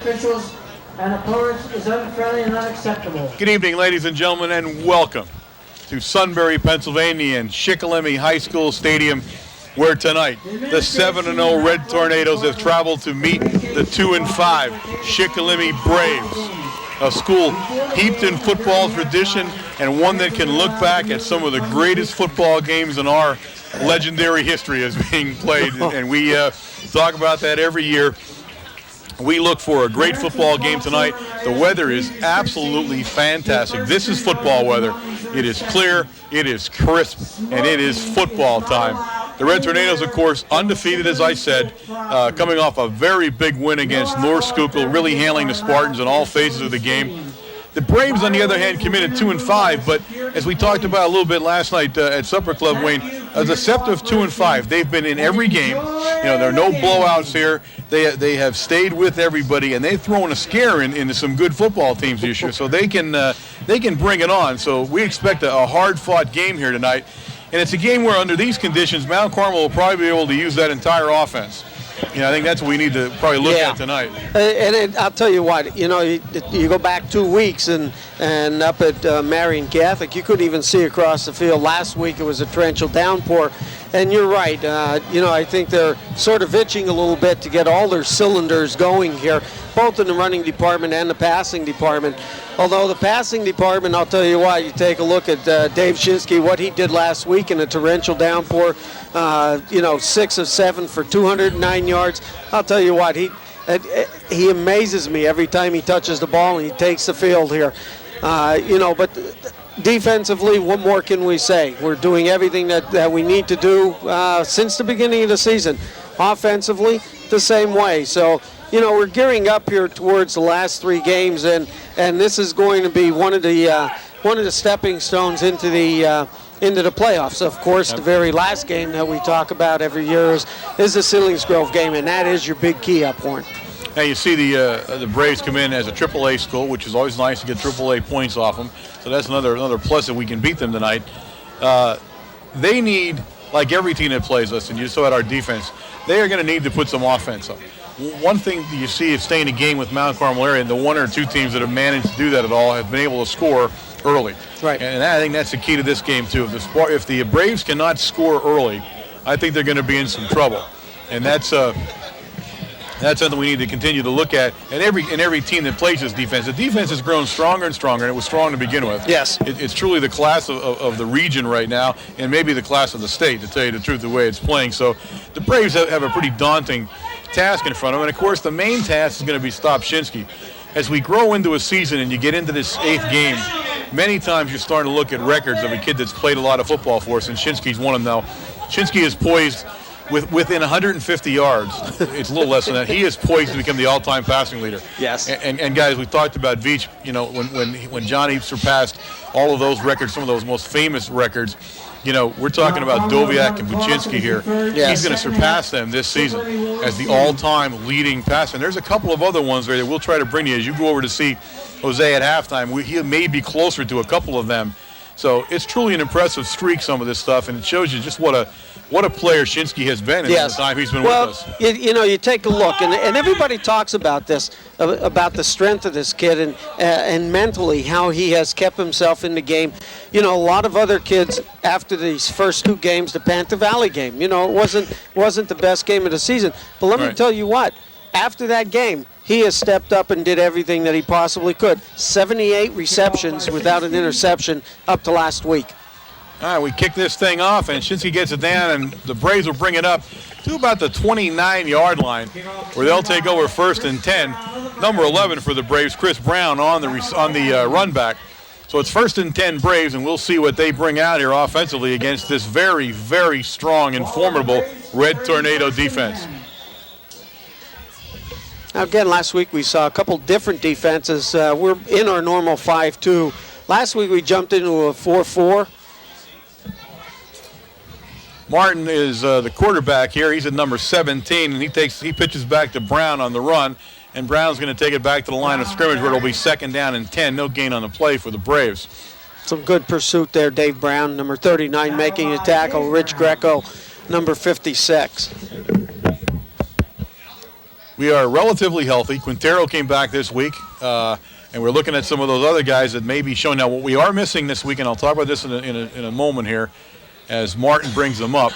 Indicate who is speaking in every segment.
Speaker 1: Officials and opponents is unfriendly and unacceptable.
Speaker 2: Good evening, ladies and gentlemen, and welcome to Sunbury, Pennsylvania, and Shikellamy High School Stadium, where tonight the 7-0 Red Tornadoes have traveled to meet the 2-5 Shikellamy Braves, a school heaped in football tradition and one that can look back at some of the greatest football games in our legendary history as being played, and we talk about that every year. We look for a great football game tonight. The weather is absolutely fantastic. This is football weather. It is clear, it is crisp, and it is football time. The Red Tornadoes, of course, undefeated, as I said, coming off a very big win against North Schuylkill, really handling the Spartans in all phases of the game. The Braves, on the other hand, committed 2-5, but as we talked about a little bit last night at Supper Club, Wayne, a deceptive 2-5. They've been in every game. You know, there are no blowouts here. They have stayed with everybody, and they've thrown a scare into some good football teams this year, so they can bring it on. So we expect a hard-fought game here tonight, and it's a game where, under these conditions, Mount Carmel will probably be able to use that entire offense. You know, I think that's what we need to probably look at tonight.
Speaker 3: And I'll tell you what, you know, you go back 2 weeks and up at Marion Catholic, you couldn't even see across the field. Last week it was a torrential downpour. And you're right, you know, I think they're sort of itching a little bit to get all their cylinders going here, both in the running department and the passing department. Although the passing department, I'll tell you what, you take a look at Dave Shinsky, what he did last week in a torrential downpour, you know, 6 of 7 for 209 yards. I'll tell you what, he amazes me every time he touches the ball and he takes the field here. You know, but defensively, what more can we say? We're doing everything that we need to do since the beginning of the season. Offensively, the same way. So, you know, we're gearing up here towards the last 3 games, and this is going to be one of the stepping stones into the playoffs. Of course, the very last game that we talk about every year is the Sillings Grove game, and that is your big key up, Warren.
Speaker 2: Now you see the Braves come in as a AAA school, which is always nice to get AAA points off them. So that's another plus that we can beat them tonight. They need, like every team that plays us, and you saw at our defense, they are going to need to put some offense up. One thing that you see is staying in a game with Mount Carmel area, and the 1 or 2 teams that have managed to do that at all have been able to score early.
Speaker 3: Right.
Speaker 2: And I think that's the key to this game too. If the Braves cannot score early, I think they're going to be in some trouble, and that's something we need to continue to look at. And every team that plays this defense, the defense has grown stronger and stronger, and it was strong to begin with.
Speaker 3: Yes.
Speaker 2: It's truly the class of the region right now, and maybe the class of the state, to tell you the truth, the way it's playing. So the Braves have a pretty daunting task in front of them. And, of course, the main task is going to be stop Shinsky. As we grow into a season and you get into this 8th game, many times you're starting to look at records of a kid that's played a lot of football for us, and Shinsky's one of them now. Shinsky is poised within 150 yards. It's a little less than that. He is poised to become the all-time passing leader.
Speaker 3: Yes.
Speaker 2: And guys, we talked about Veach. You know, when Johnny surpassed all of those records, some of those most famous records. You know, we're talking about Doviak and Buczynski here.
Speaker 3: Yes.
Speaker 2: He's going to surpass them this season as the all-time leading passer. And there's a couple of other ones there that we'll try to bring you as you go over to see Jose at halftime. He may be closer to a couple of them. So it's truly an impressive streak, some of this stuff, and it shows you just what a player Shinsky has been in the time he's been with us.
Speaker 3: You know, you take a look, and everybody talks about this, about the strength of this kid and mentally how he has kept himself in the game. You know, a lot of other kids after these first 2 games, the Panther Valley game, you know, it wasn't the best game of the season. But let me tell you what, after that game, he has stepped up and did everything that he possibly could. 78 receptions without an interception up to last week.
Speaker 2: All right, we kick this thing off, and Shinsky gets it down, and the Braves will bring it up to about the 29-yard line, where they'll take over 1st and 10. Number 11 for the Braves, Chris Brown, on the run back. So it's 1st and 10 Braves, and we'll see what they bring out here offensively against this very, very strong and formidable Red Tornado defense.
Speaker 3: Now, again, last week we saw a couple different defenses. We're in our normal 5-2. Last week we jumped into a 4-4.
Speaker 2: Martin is the quarterback here. He's at number 17, and he pitches back to Brown on the run, and Brown's going to take it back to the line of scrimmage where it'll be 2nd down and 10. No gain on the play for the Braves.
Speaker 3: Some good pursuit there. Dave Brown, number 39, making a tackle. Rich Greco, number 56.
Speaker 2: we are relatively healthy. Quintero came back this week, and we're looking at some of those other guys that may be showing. Now, what we are missing this week, and I'll talk about this in a moment here as Martin brings them up,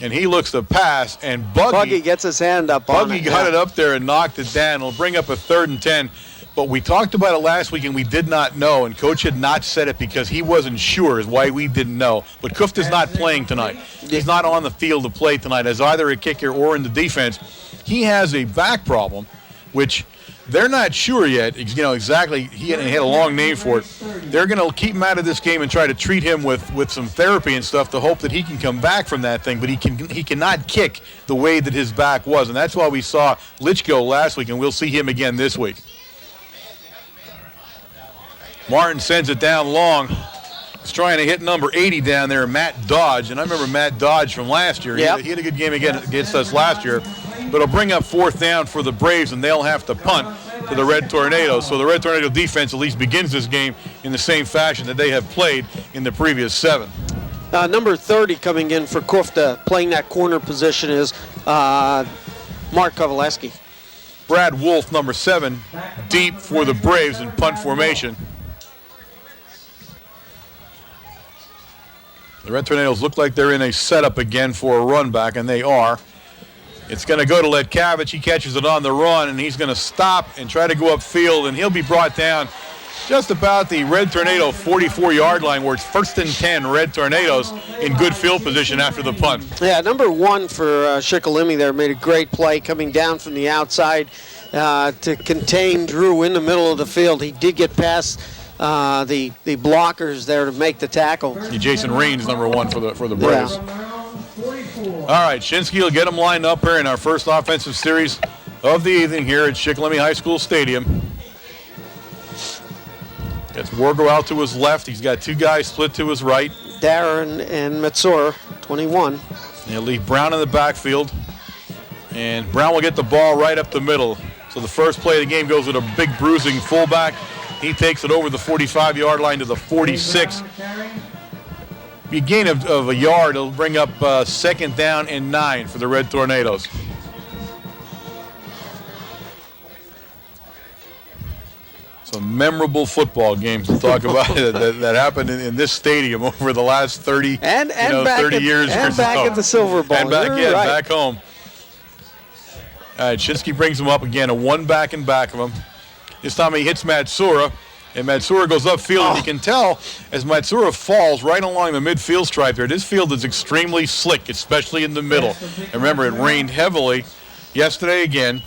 Speaker 2: and he looks to pass, and
Speaker 3: Buggy gets his hand up on it.
Speaker 2: Buggy got it up there and knocked it down. It'll bring up a 3rd and 10. But we talked about it last week, and we did not know, and Coach had not said it because he wasn't sure is why we didn't know. But Kufta's not playing tonight. He's not on the field to play tonight as either a kicker or in the defense. He has a back problem, which they're not sure yet, exactly. He had a long name for it. They're going to keep him out of this game and try to treat him with some therapy and stuff to hope that he can come back from that thing. But he cannot kick the way that his back was, and that's why we saw Litchko last week, and we'll see him again this week. Martin sends it down long. He's trying to hit number 80 down there, Matt Dodge. And I remember Matt Dodge from last year.
Speaker 3: Yep.
Speaker 2: He had a good game against us last year. But it'll bring up 4th down for the Braves, and they'll have to punt to the Red Tornadoes. So the Red Tornado defense at least begins this game in the same fashion that they have played in the previous 7.
Speaker 3: Number 30 coming in for Kufta, playing that corner position, is Mark Kovaleski.
Speaker 2: Brad Wolf, number 7, deep for the Braves in punt formation. The Red Tornadoes look like they're in a setup again for a run back, and they are. It's going to go to Letkavich. He catches it on the run, and he's going to stop and try to go upfield, and he'll be brought down just about the Red Tornado 44-yard line, where it's 1st and 10 Red Tornadoes in good field position after the punt.
Speaker 3: Yeah, number 1 for Shikellamy there made a great play coming down from the outside to contain Drew in the middle of the field. He did get past the blockers there to make the tackle.
Speaker 2: Jason Raines, number 1 for the Braves.
Speaker 3: Yeah.
Speaker 2: All right, Shinsky will get them lined up here in our first offensive series of the evening here at Shikellamy High School Stadium. Gets Wargo out to his left. He's got 2 guys split to his right.
Speaker 3: Darren and Matsura, 21.
Speaker 2: And he'll leave Brown in the backfield. And Brown will get the ball right up the middle. So the first play of the game goes with a big bruising fullback. He takes it over the 45-yard line to the 46. Be a gain of a yard. It'll bring up 2nd down and 9 for the Red Tornadoes. Some memorable football games to talk about that happened in this stadium over the last 30, 30 years.
Speaker 3: And back at the Silver Bowl.
Speaker 2: And back home. All right, Shinsky brings him up again, a 1 back in back of him. This time he hits Matsura, and Matsura goes upfield, and you can tell as Matsura falls right along the midfield stripe there, this field is extremely slick, especially in the middle. And remember, it rained heavily yesterday again,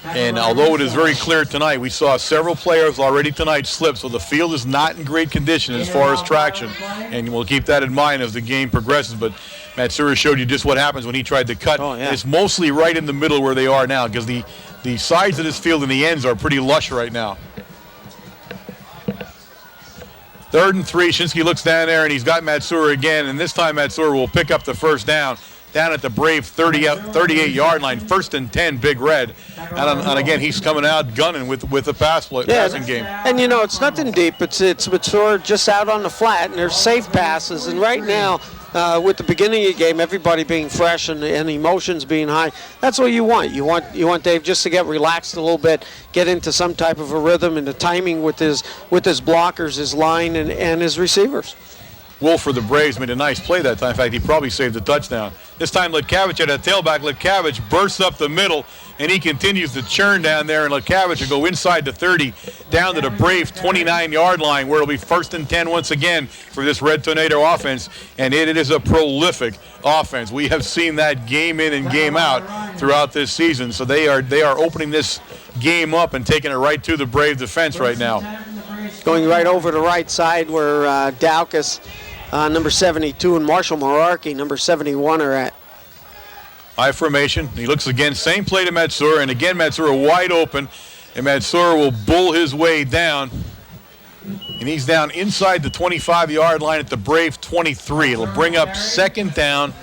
Speaker 2: and although it is very clear tonight, we saw several players already tonight slip, so the field is not in great condition as far as traction, and we'll keep that in mind as the game progresses. But Matsura showed you just what happens when he tried to cut. And it's mostly right in the middle where they are now, because the sides of this field and the ends are pretty lush right now. 3rd and 3, Shinsky looks down there, and he's got Matsura again, and this time Matsura will pick up the 1st down at the Brave 38-yard line, 1st and 10, Big Red. And again, he's coming out gunning with a passing game.
Speaker 3: And, it's nothing deep. It's Matsura just out on the flat, and there's safe passes. And right now, with the beginning of the game, everybody being fresh and emotions being high, that's what you want. You want Dave just to get relaxed a little bit, get into some type of a rhythm and the timing with his blockers, his line, and his receivers.
Speaker 2: Wolf for the Braves made a nice play that time. In fact, he probably saved the touchdown. This time, Letkavich at a tailback. Letkavich bursts up the middle, and he continues to churn down there, and Letkavich will go inside the 30 down to the Brave 29-yard line, where it'll be 1st and 10 once again for this Red Tornado offense, and it is a prolific offense. We have seen that game in and game out throughout this season, so they are opening this game up and taking it right to the Brave defense right now.
Speaker 3: Going right over the right side where Daukus, number 72, and Marshall Morarki, number 71, are at.
Speaker 2: High formation. He looks again, same play to Matsura, and again Matsura wide open, and Matsura will bull his way down, and he's down inside the 25-yard line at the Brave 23. It'll bring up 2nd down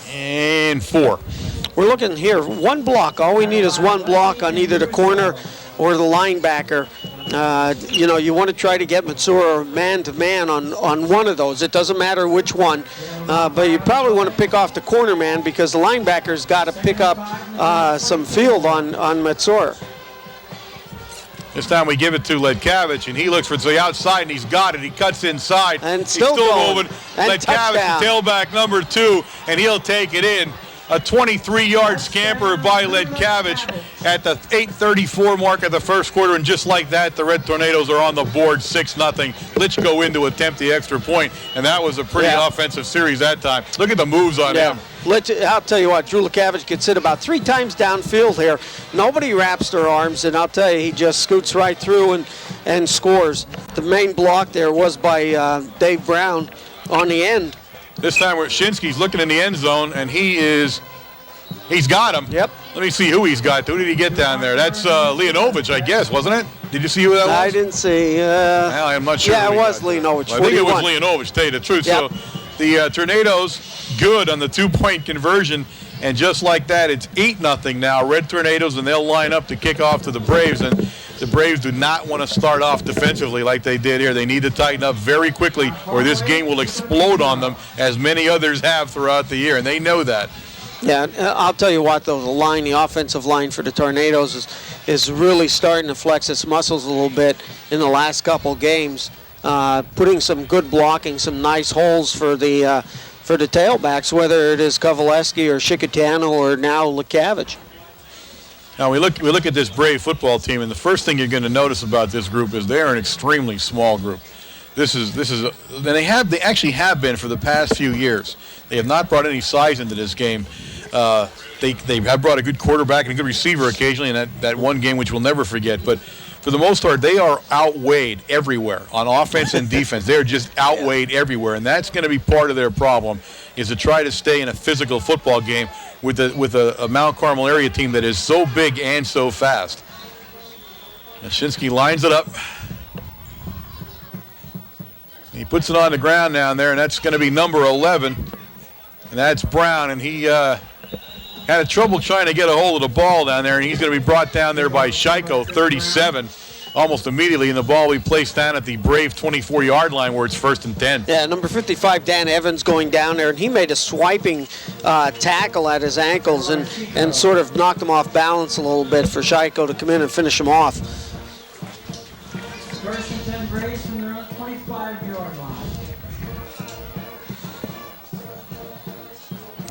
Speaker 2: and 4.
Speaker 3: We're looking here, 1 block. All we need is 1 block on either the corner or the linebacker. You know, you want to try to get Mansour man-to-man on one of those. It doesn't matter which one, but you probably want to pick off the corner man because the linebacker's got to pick up some field on Mansour.
Speaker 2: This time we give it to Ledkavich, and he looks for the outside, and he's got it. He cuts inside.
Speaker 3: And
Speaker 2: he's
Speaker 3: still
Speaker 2: moving.
Speaker 3: And
Speaker 2: Ledkavich, the tailback number 2, and he'll take it in. A 23-yard scamper by Ledkavich at the 8:34 mark of the first quarter, and just like that, the Red Tornadoes are on the board 6-0. Litchko in to attempt the extra point, and that was a pretty offensive series that time. Look at the moves on him.
Speaker 3: I'll tell you what, Drew Ledkavich gets hit about 3 times downfield here. Nobody wraps their arms, and I'll tell you, he just scoots right through and scores. The main block there was by Dave Brown on the end.
Speaker 2: This time Shinsky's looking in the end zone, and he's got him.
Speaker 3: Yep.
Speaker 2: Let me see who he's got. Who did he get down there? That's Leonovich, I guess, wasn't it? Did you see who that was?
Speaker 3: I didn't see.
Speaker 2: Well, I'm not sure.
Speaker 3: Yeah, it was Leonovich.
Speaker 2: I think it was Leonovich, to tell you the truth.
Speaker 3: Yep.
Speaker 2: So the Tornadoes good on the 2-point conversion, and just like that, it's 8-0 now. Red Tornadoes, and they'll line up to kick off to the Braves, and the Braves do not want to start off defensively like they did here. They need to tighten up very quickly, or this game will explode on them, as many others have throughout the year, and they know that.
Speaker 3: Yeah, I'll tell you what, though, the offensive line for the Tornadoes is really starting to flex its muscles a little bit in the last couple games, putting some good blocking, some nice holes for the tailbacks, whether it is Kovaleski or Shikellamy or now Ledkavich.
Speaker 2: Now we look at this Brave football team, and the first thing you're going to notice about this group is they're an extremely small group. They actually have been for the past few years. They have not brought any size into this game. They have brought a good quarterback and a good receiver occasionally in that one game, which we'll never forget. But for the most part, they are outweighed everywhere on offense and defense. They're just outweighed everywhere, and that's going to be part of their problem, is to try to stay in a physical football game with a Mount Carmel area team that is so big and so fast. And Shinsky lines it up. He puts it on the ground down there, and that's going to be number 11, and that's Brown, and he had trouble trying to get a hold of the ball down there, and he's going to be brought down there by Shiko, 37, almost immediately, and the ball will be placed down at the Brave 24-yard line where it's 1st and 10.
Speaker 3: Yeah, number 55, Dan Evans, going down there, and he made a swiping tackle at his ankles and sort of knocked him off balance a little bit for Shiko to come in and finish him off.
Speaker 1: 1st and 10 Braves from their own 25-yard line.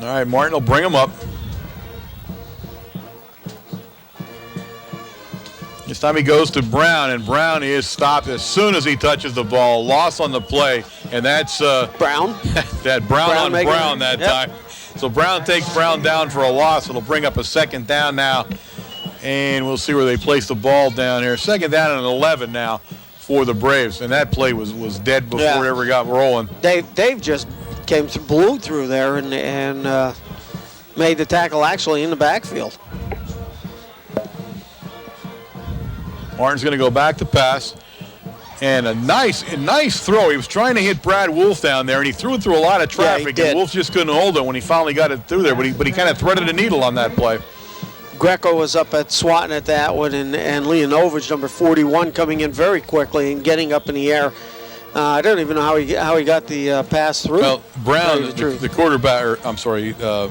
Speaker 2: All right, Martin will bring him up. This time he goes to Brown, and Brown is stopped as soon as he touches the ball. Loss on the play, and that's
Speaker 3: Brown.
Speaker 2: that Brown on Brown that time. So Brown takes Brown down for a loss. It'll bring up a 2nd down now, and we'll see where they place the ball down here. 2nd down and 11 now for the Braves, and that play was dead before it ever got rolling.
Speaker 3: Dave just blew through there and made the tackle actually in the backfield.
Speaker 2: Martin's going to go back to pass, and a nice throw. He was trying to hit Brad Wolf down there, and he threw it through a lot of traffic, and Wolf just couldn't hold it when he finally got it through there, but he kind of threaded the needle on that play.
Speaker 3: Greco was up at swatting at that one, and Leonovich, number 41, coming in very quickly and getting up in the air. I don't even know how he got the pass through.
Speaker 2: Well, Brown, the quarterback,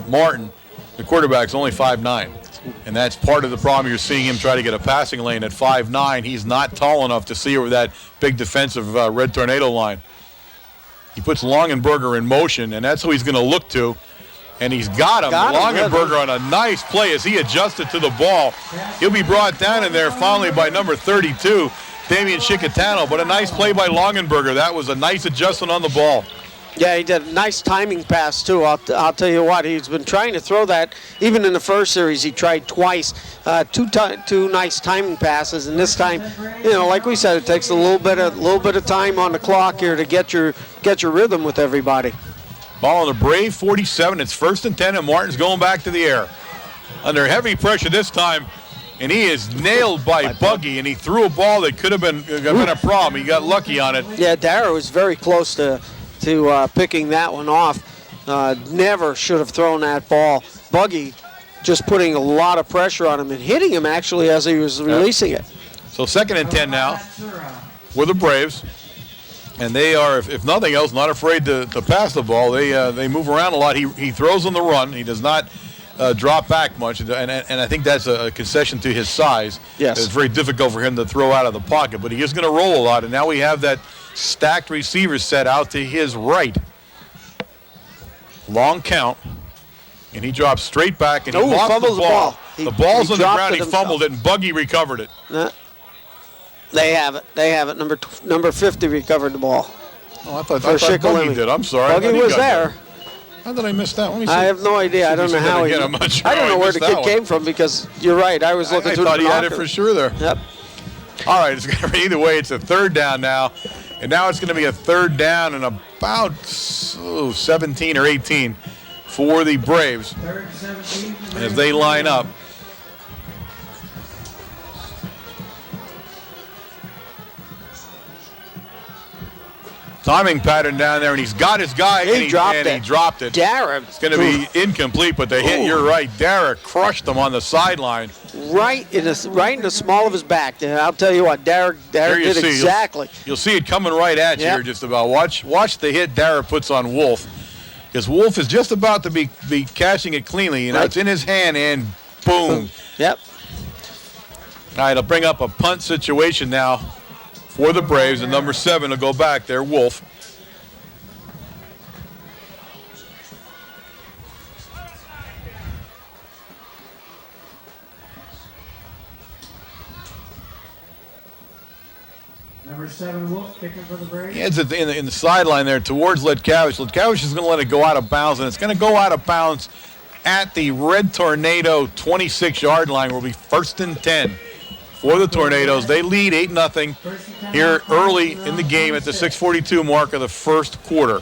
Speaker 2: Martin, the quarterback's only 5'9". And that's part of the problem. You're seeing him try to get a passing lane at 5'9". He's not tall enough to see over that big defensive Red Tornado line. He puts Longenberger in motion, and that's who he's going to look to. And he's got him. Longenberger on a nice play as he adjusted to the ball. He'll be brought down in there finally by number 32, Damian Shikellamy. But a nice play by Longenberger. That was a nice adjustment on the ball.
Speaker 3: Yeah, he did a nice timing pass, too. I'll tell you what, he's been trying to throw that. Even in the first series, he tried twice. Two nice timing passes, and this time, like we said, it takes a little bit of time on the clock here to get your rhythm with everybody.
Speaker 2: Ball on the Brave 47. It's 1st and 10, and Martin's going back to the air. Under heavy pressure this time, and he is nailed by Buggy, and he threw a ball that could have been a problem. He got lucky on it.
Speaker 3: Yeah, Darrow was very close to picking that one off. Never should have thrown that ball. Buggy just putting a lot of pressure on him and hitting him actually as he was releasing it.
Speaker 2: So 2nd and 10 now with the Braves. And they are, if nothing else, not afraid to pass the ball. They move around a lot. He throws on the run. He does not drop back much. And I think that's a concession to his size.
Speaker 3: Yes.
Speaker 2: It's very difficult for him to throw out of the pocket. But he is going to roll a lot. And now we have that stacked receiver set out to his right. Long count. And he drops straight back, and he lost the ball. The ball's on the ground. He fumbled it, and Buggy recovered it.
Speaker 3: They have it. They have it. Number 50 recovered the ball.
Speaker 2: Oh, I thought Buggy did. I'm sorry.
Speaker 3: Buggy was there.
Speaker 2: How did I miss that? Let me see.
Speaker 3: I have no idea. I don't know how he.
Speaker 2: I'm not sure
Speaker 3: I don't know where the kid came from because you're right. I was looking through the
Speaker 2: I thought he had it for sure there.
Speaker 3: Yep.
Speaker 2: All right. It's going to be either way. It's a 3rd down now, and now it's going to be a 3rd down and about 17 or 18 for the Braves as they line up. Timing pattern down there, and he's got his guy, and he dropped it.
Speaker 3: Darragh.
Speaker 2: It's going to be incomplete, but the hit, you're right. Darragh crushed him on the sideline.
Speaker 3: Right in the small of his back. And I'll tell you what, Darragh did exactly.
Speaker 2: You'll see it coming right at you here just about. Watch the hit Darragh puts on Wolf. Because Wolf is just about to be catching it cleanly. You know, It's in his hand, and boom.
Speaker 3: Yep.
Speaker 2: All right, it'll bring up a punt situation now for the Braves, and number 7 will go back there, Wolf.
Speaker 1: Number 7, Wolf, kicking for the Braves.
Speaker 2: He heads it in the sideline there towards Letkavich. Letkavich is going to let it go out of bounds, and it's going to go out of bounds at the Red Tornado 26-yard line. Will be 1st and 10 for the Tornadoes. They lead 8-0 here early in the game at the 6:42 mark of the first quarter.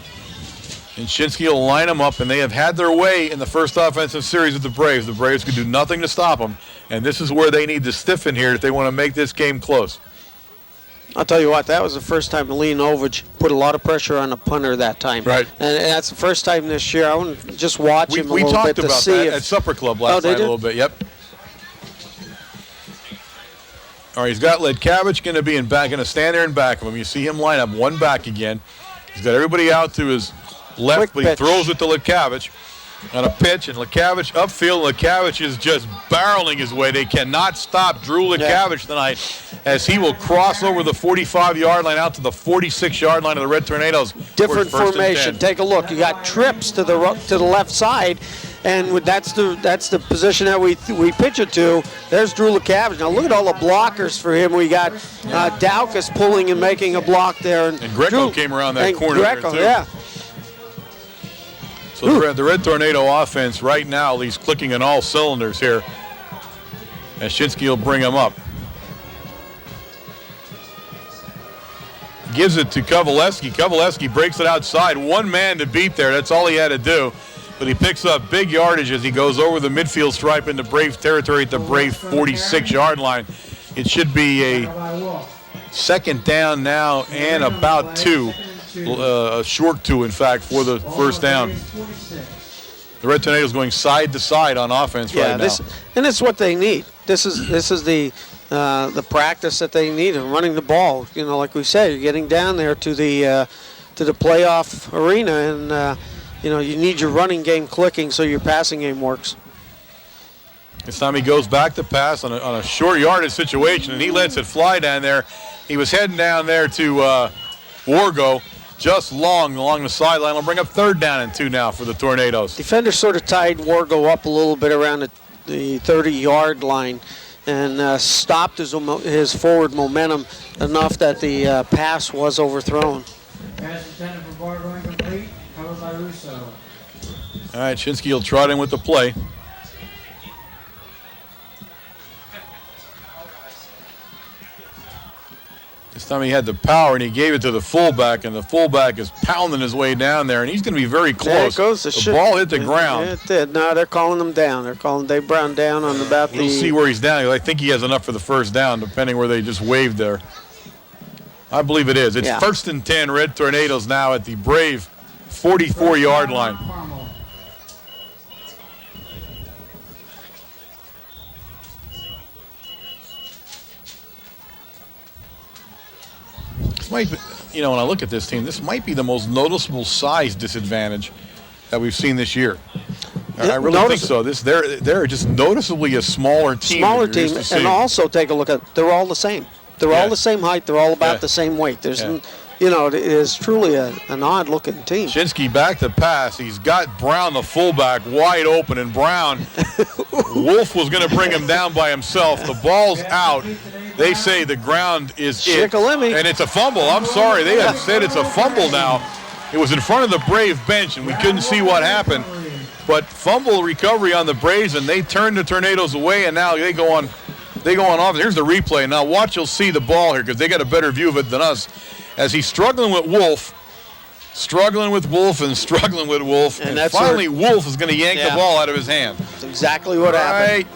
Speaker 2: And Shinsky will line them up, and they have had their way in the first offensive series with the Braves. The Braves could do nothing to stop them, and this is where they need to stiffen here if they want to make this game close.
Speaker 3: I'll tell you what, that was the first time Leonovich put a lot of pressure on the punter that time.
Speaker 2: Right.
Speaker 3: And that's the first time this year. I want to just watch him a little bit to see.
Speaker 2: We talked about that at Supper Club last night a little bit, yep. All right, he's got Letkavich going to be going to stand there in back of him. You see him line up one back again. He's got everybody out to his left, but he throws it to Letkavich on a pitch, and Letkavich upfield. Letkavich is just barreling his way. They cannot stop Drew Letkavich tonight as he will cross over the 45-yard line out to the 46-yard line of the Red Tornadoes.
Speaker 3: Different formation. Take a look. You got trips to the left side, and that's the position that we pitch it to. There's Drew Letkavich. Now look at all the blockers for him. We got Daukus pulling and making a block there,
Speaker 2: and Greco came around that corner there too.
Speaker 3: Yeah.
Speaker 2: So the Red Tornado offense right now, at least clicking on all cylinders here, as Shinsky will bring him up. Gives it to Kovaleski. Kovaleski breaks it outside. One man to beat there. That's all he had to do. But he picks up big yardage as he goes over the midfield stripe into Braves territory at the Braves 46-yard line. It should be a 2nd down now and about 2. A short 2, in fact, for the first down. The Red Tornadoes going side to side on offense right now.
Speaker 3: And it's what they need. This is the practice that they need in running the ball. You know, like we said, you're getting down there to the playoff arena, and you need your running game clicking so your passing game works.
Speaker 2: This time he goes back to pass on a short yardage situation, and he lets it fly down there. He was heading down there to Wargo. Just along the sideline. Will bring up 3rd down and 2 now for the Tornadoes.
Speaker 3: Defender sort of tied Wargo up a little bit around the 30-yard line and stopped his forward momentum enough that the pass was overthrown.
Speaker 1: Pass intended for Wargo incomplete, covered by Russo.
Speaker 2: All right, Shinsky will trot in with the play. This time he had the power, and he gave it to the fullback, and the fullback is pounding his way down there, and he's going to be very close.
Speaker 3: There it goes.
Speaker 2: The ball hit the ground.
Speaker 3: Yeah, it did. No, they're calling him down. They're calling Dave Brown down on about
Speaker 2: We'll see where he's down. I think he has enough for the first down, depending where they just waved there. I believe it is. It's 1st and 10, Red Tornadoes now at the Brave 44-yard line. This might be, you know, when I look at this team, this might be the most noticeable size disadvantage that we've seen this year. I really think so. They're just noticeably a smaller team.
Speaker 3: Smaller team, and also take a look at, they're all the same. They're all the same height. They're all about the same weight. There's, you know, it is truly an odd-looking team.
Speaker 2: Shinsky back to pass. He's got Brown, the fullback, wide open, and Brown, Wolf was going to bring him down by himself. The ball's out. They say the ground is
Speaker 3: Shikellamy.
Speaker 2: And it's a fumble. I'm sorry. They have said it's a fumble now. It was in front of the Brave bench, and we couldn't see what happened. But fumble recovery on the Braves, and they turn the Tornadoes away, and now they go on off. Here's the replay. Now watch, you'll see the ball here because they got a better view of it than us. As he's struggling with Wolf, and finally Wolf is going to yank the ball out of his hand.
Speaker 3: That's exactly what happened.
Speaker 2: Right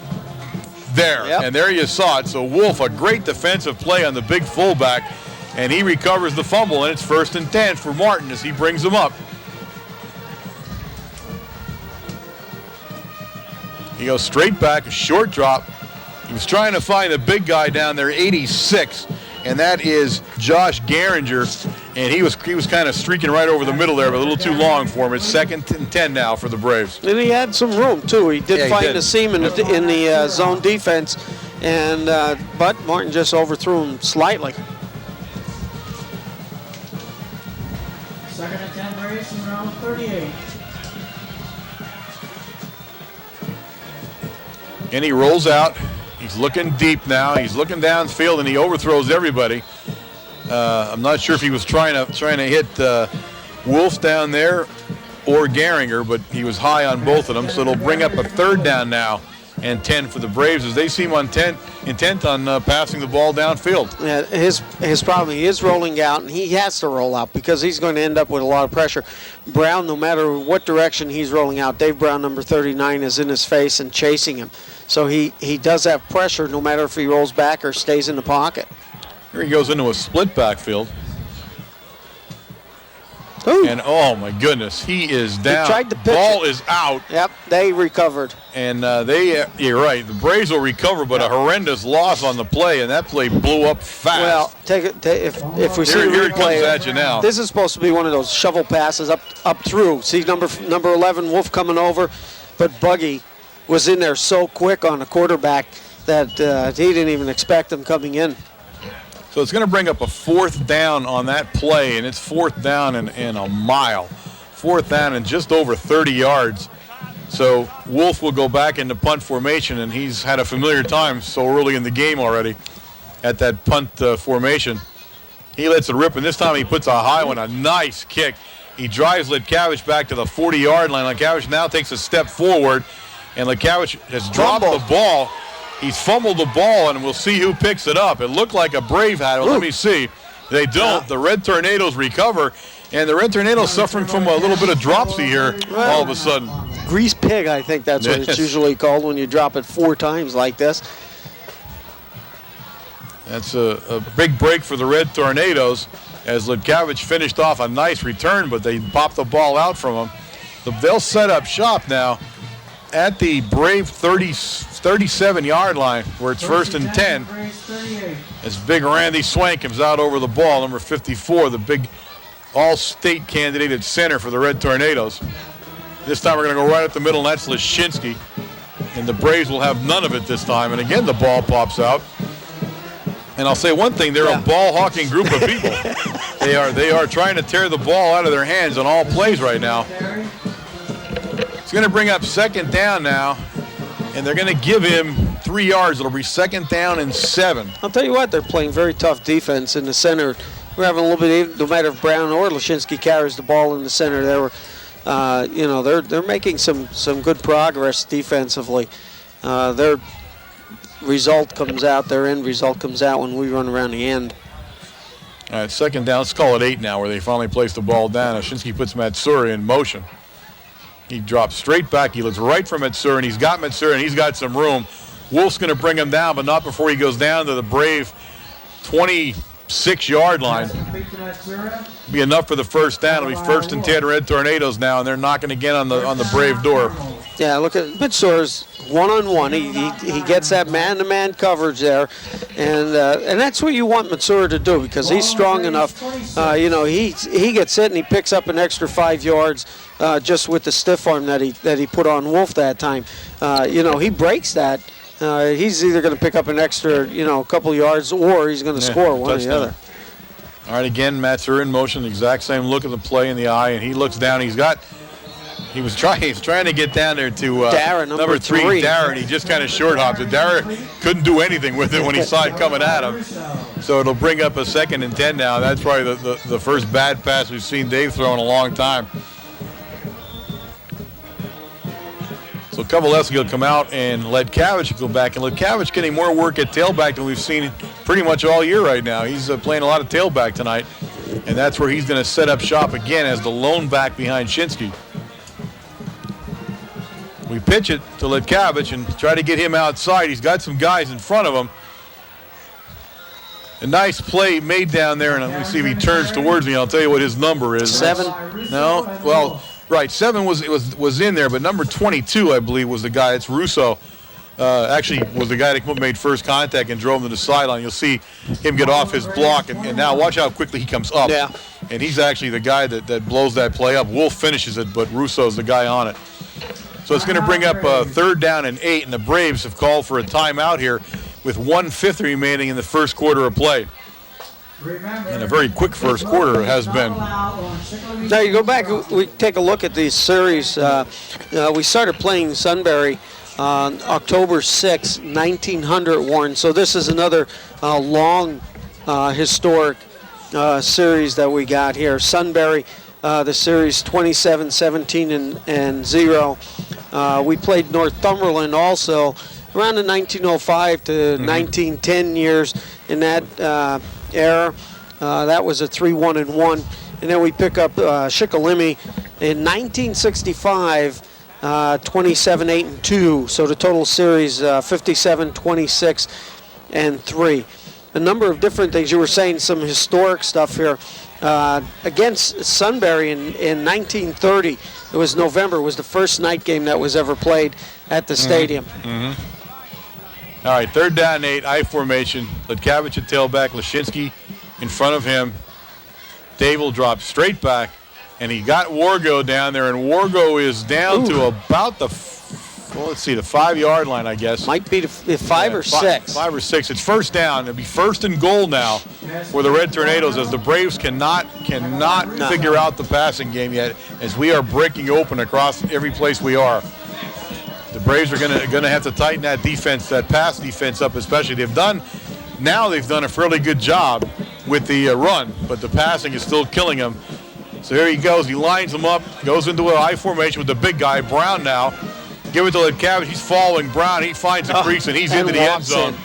Speaker 2: there, and there you saw it. So Wolf, a great defensive play on the big fullback, and he recovers the fumble, and it's 1st and 10 for Martin as he brings him up. He goes straight back, a short drop. He was trying to find the big guy down there, 86, and that is Josh Garinger. And he was kind of streaking right over the middle there, but a little too long for him. It's 2nd and 10 now for the Braves.
Speaker 3: And he had some room, too. He did find a seam in the zone defense, and but Martin just overthrew him slightly.
Speaker 1: 2nd and 10 Braves from round 38.
Speaker 2: And he rolls out. He's looking deep now. He's looking downfield, and he overthrows everybody. I'm not sure if he was trying to hit Wolf down there or Garinger, but he was high on both of them. So it'll bring up a 3rd down now and 10 for the Braves as they seem intent on passing the ball downfield.
Speaker 3: Yeah, his problem, he is rolling out, and he has to roll out because he's going to end up with a lot of pressure. Brown, no matter what direction he's rolling out, Dave Brown, number 39, is in his face and chasing him. So he does have pressure no matter if he rolls back or stays in the pocket.
Speaker 2: Here he goes into a split backfield.
Speaker 3: Ooh.
Speaker 2: And oh my goodness, he is down.
Speaker 3: He tried to pitch
Speaker 2: ball
Speaker 3: it.
Speaker 2: is out.
Speaker 3: Yep, they recovered.
Speaker 2: And you're right, the Braves will recover, but a horrendous loss on the play, and that play blew up fast.
Speaker 3: Well, if we see the
Speaker 2: here it comes
Speaker 3: replay,
Speaker 2: at you now.
Speaker 3: This is supposed to be one of those shovel passes up through. See number 11, Wolf coming over, but Buggy was in there so quick on the quarterback that he didn't even expect him coming in.
Speaker 2: So it's going to bring up a 4th down on that play, and it's 4th down in a mile. 4th down and just over 30 yards. So Wolf will go back into punt formation, and he's had a familiar time so early in the game already at that punt formation. He lets it rip, and this time he puts a high one, a nice kick. He drives Litkavich back to the 40-yard line. Litkavich now takes a step forward, and Litkavich has dropped the ball. He's fumbled the ball, and we'll see who picks it up. It looked like a Brave had it. Let me see. They don't. The Red Tornadoes recover, and the Red Tornadoes suffering from a little bit of dropsy here all of a sudden.
Speaker 3: Grease pig, I think that's what it's usually called when you drop it 4 times like this.
Speaker 2: That's a big break for the Red Tornadoes as Litkavich finished off a nice return, but they popped the ball out from him. They'll set up shop now at the Brave 37-yard line where it's 1st and 10 as big Randy Swank comes out over the ball, number 54, the big all-state candidate at center for the Red Tornadoes. This time we're going to go right up the middle, and that's Lashinsky, and the Braves will have none of it this time. And again, the ball pops out. And I'll say one thing, they're a ball-hawking group of people. They are trying to tear the ball out of their hands on all plays right now. It's going to bring up 2nd down now, and they're going to give him 3 yards. It'll be 2nd down and 7.
Speaker 3: I'll tell you what, they're playing very tough defense in the center. We're having a little bit, no matter if Brown or Lashinsky carries the ball in the center, they're making some good progress defensively. Their result comes out, their end result comes out when we run around the end.
Speaker 2: All right, 2nd down. Let's call it 8 now, where they finally place the ball down. Lashinsky puts Matsuri in motion. He drops straight back. He looks right for Matsuri, and he's got Matsuri, and he's got some room. Wolf's going to bring him down, but not before he goes down to the Brave 26-yard line. Be enough for the 1st down. It'll be 1st and 10 Red Tornadoes now, and they're knocking again on the Brave door.
Speaker 3: Yeah, look at Mitsur's one-on-one. He gets that man-to-man coverage there, and that's what you want Mitsur to do because he's strong enough. He gets hit and he picks up an extra 5 yards just with the stiff arm that he put on Wolf that time. He breaks that. He's either going to pick up an extra couple yards or he's going to score one or the other.
Speaker 2: All right, again, Mitsur in motion, exact same look at the play in the eye, and he looks down. He was trying to get down there to
Speaker 3: Darren, number 3.
Speaker 2: Darren. He just kind of short hopped it. Darren couldn't do anything with it when he saw it coming at him. So it'll bring up a 2nd and 10 now. That's probably the first bad pass we've seen Dave throw in a long time. So Kovaleski will come out and Ledkavich will go back. And Ledkavich getting more work at tailback than we've seen pretty much all year right now. He's playing a lot of tailback tonight. And that's where he's going to set up shop again as the lone back behind Shinsky. We pitch it to Ledkavich and try to get him outside. He's got some guys in front of him. A nice play made down there, and let me see if he turns towards me. I'll tell you what his number is.
Speaker 3: 7.
Speaker 2: No, well, right. 7 was in there, but number 22, I believe, was the guy. It's Russo. Actually, was the guy that made first contact and drove him to the sideline. You'll see him get off his block, and now watch how quickly he comes up.
Speaker 3: Yeah.
Speaker 2: And he's actually the guy that blows that play up. Wolf finishes it, but Russo's the guy on it. So it's going to bring up 3rd down and 8, and the Braves have called for a timeout here with 1/5 remaining in the first quarter of play. And a very quick first quarter it has been.
Speaker 3: Now you go back, we take a look at these series. We started playing Sunbury on October 6, 1900, Warren. So this is another long historic series that we got here. Sunbury, the series 27-17 and 0. We played Northumberland also around the 1905 to 1910 years in that era. That was a 3-1-1. And then we pick up Shikellamy in 1965, 27-8-2. So the total series 57-26 and 3. A number of different things. You were saying some historic stuff here. Against Sunbury in 1930, it was November, was the first night game that was ever played at the stadium.
Speaker 2: All right, 3rd down and 8, I formation. Ledkavich at tailback, Lashinsky in front of him. Dave will drop straight back, and he got Wargo down there, and Wargo is down to about the 5-yard line, I guess.
Speaker 3: Might be the 5 or 6.
Speaker 2: 5 or 6. It's first down. It'll be 1st and goal now for the Red Tornadoes as the Braves cannot figure out the passing game yet as we are breaking open across every place we are. The Braves are going to have to tighten that defense, that pass defense up especially. They've done a fairly good job with the run, but the passing is still killing them. So here he goes. He lines them up, goes into an I formation with the big guy, Brown now. Give it to Ledkavich. He's following Brown. He finds the crease, and he's into the end zone.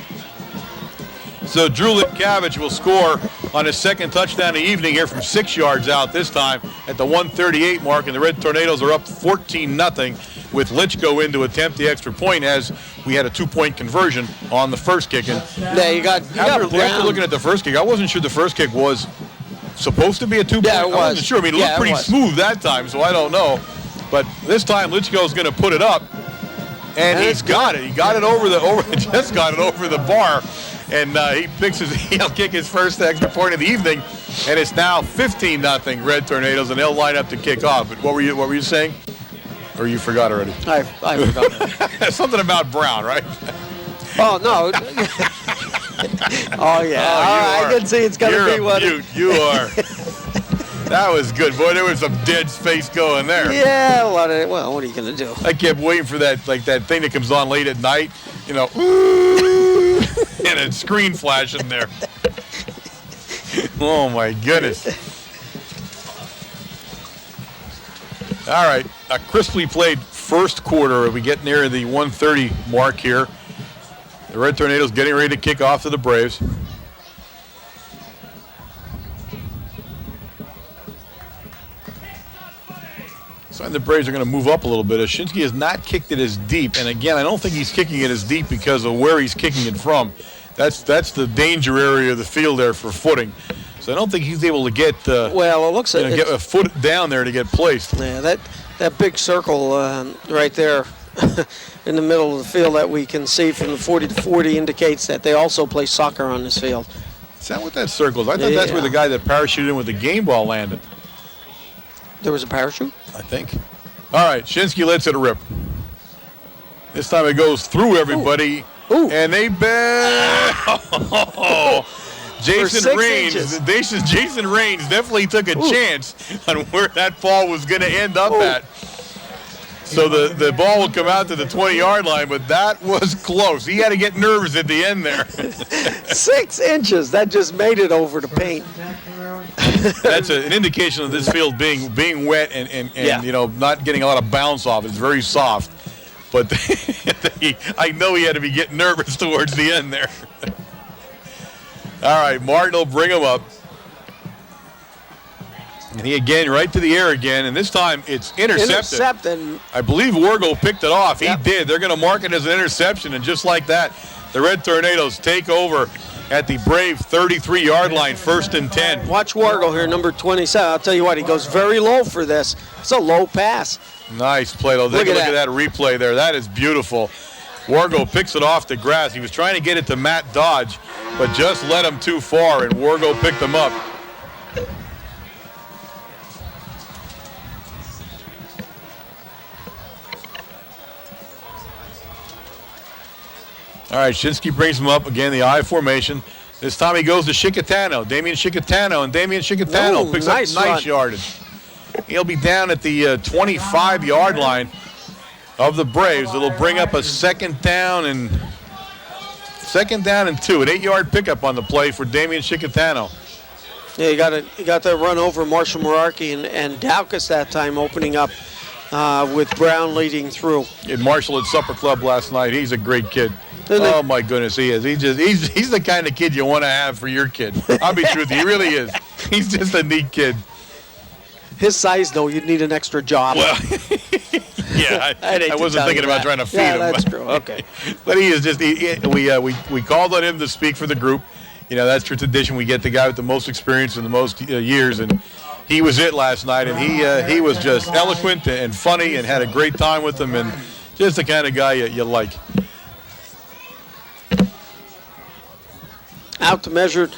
Speaker 2: So Drew Ledkavich will score on his 2nd touchdown of the evening here from 6 yards out this time at the 1:38 mark, and the Red Tornadoes are up 14-0 with Litchko in to attempt the extra point as we had a 2-point conversion on the first kick. And
Speaker 3: you got
Speaker 2: after
Speaker 3: Brown.
Speaker 2: looking at the first kick, I wasn't sure the first kick was supposed to be a 2-point.
Speaker 3: Yeah, it was.
Speaker 2: I wasn't sure. I mean, it looked pretty smooth that time, so I don't know. But this time, Litchko's going to put it up, and he's got it. He got it just got it over the bar, and he'll kick his first extra point of the evening, and it's now 15-0 Red Tornadoes, and they'll line up to kick off. But what were you saying? Or you forgot already?
Speaker 3: I forgot.
Speaker 2: Something about Brown, right?
Speaker 3: Oh no. Oh yeah. I can see it's going to be what.
Speaker 2: You are. That was good, boy. There was some dead space going there.
Speaker 3: Yeah, what are you going to do?
Speaker 2: I kept waiting for that thing that comes on late at night, and a screen flash in there. Oh my goodness. All right, a crisply played first quarter. We get near the 1:30 mark here. The Red Tornadoes getting ready to kick off to the Braves. So the Braves are going to move up a little bit. Ashinsky has not kicked it as deep, and again, I don't think he's kicking it as deep because of where he's kicking it from. That's the danger area of the field there for footing. So I don't think he's able to get it looks like get a foot down there to get placed.
Speaker 3: Yeah, that big circle right there in the middle of the field that we can see from the 40 to 40 indicates that they also play soccer on this field.
Speaker 2: Is that what that circle is? I thought that's where the guy that parachuted in with the game ball landed.
Speaker 3: There was a parachute?
Speaker 2: I think. All right, Shinsky lets it rip. This time it goes through everybody.
Speaker 3: Ooh.
Speaker 2: And they bet. Jason Raines definitely took a chance on where that ball was going to end up at. So the ball would come out to the 20-yard line, but that was close. He had to get nervous at the end there.
Speaker 3: 6 inches. That just made it over the paint.
Speaker 2: That's an indication of this field being wet and you know, not getting a lot of bounce off. It's very soft. But I know he had to be getting nervous towards the end there. All right, Martin will bring him up. And he again, right to the air again, and this time it's intercepted. I believe Wargo picked it off. He did. They're going to mark it as an interception, and just like that, the Red Tornadoes take over at the Brave 33-yard line, 1st and 10.
Speaker 3: Watch Wargo here, number 27. I'll tell you what, he goes very low for this. It's a low pass.
Speaker 2: Nice play, though. Take a look at that replay there. That is beautiful. Wargo picks it off the grass. He was trying to get it to Matt Dodge, but just led him too far, and Wargo picked him up. All right, Shinsky brings him up again, the I formation. This time he goes to Shikellamy, Damian Shikellamy picks up nice yardage. He'll be down at the 25-yard line of the Braves. It'll bring up a second down and 2, an 8-yard pickup on the play for Damian Shikellamy.
Speaker 3: Yeah, he got that run over Marshall Merarkey and Daukus that time, opening up with Brown leading through.
Speaker 2: And Marshall at Supper Club last night. He's a great kid. Oh my goodness, he is. He's the kind of kid you want to have for your kid. I'll be truthful, he really is. He's just a neat kid.
Speaker 3: His size, though, you'd need an extra job.
Speaker 2: Well, yeah, I wasn't thinking about trying to feed him.
Speaker 3: Yeah, that's true. Okay.
Speaker 2: But he is just. We called on him to speak for the group. You know, that's tradition. We get the guy with the most experience and the most years, and he was it last night. And he was just eloquent and funny, and had a great time with them, and just the kind of guy you like.
Speaker 3: Out to measure,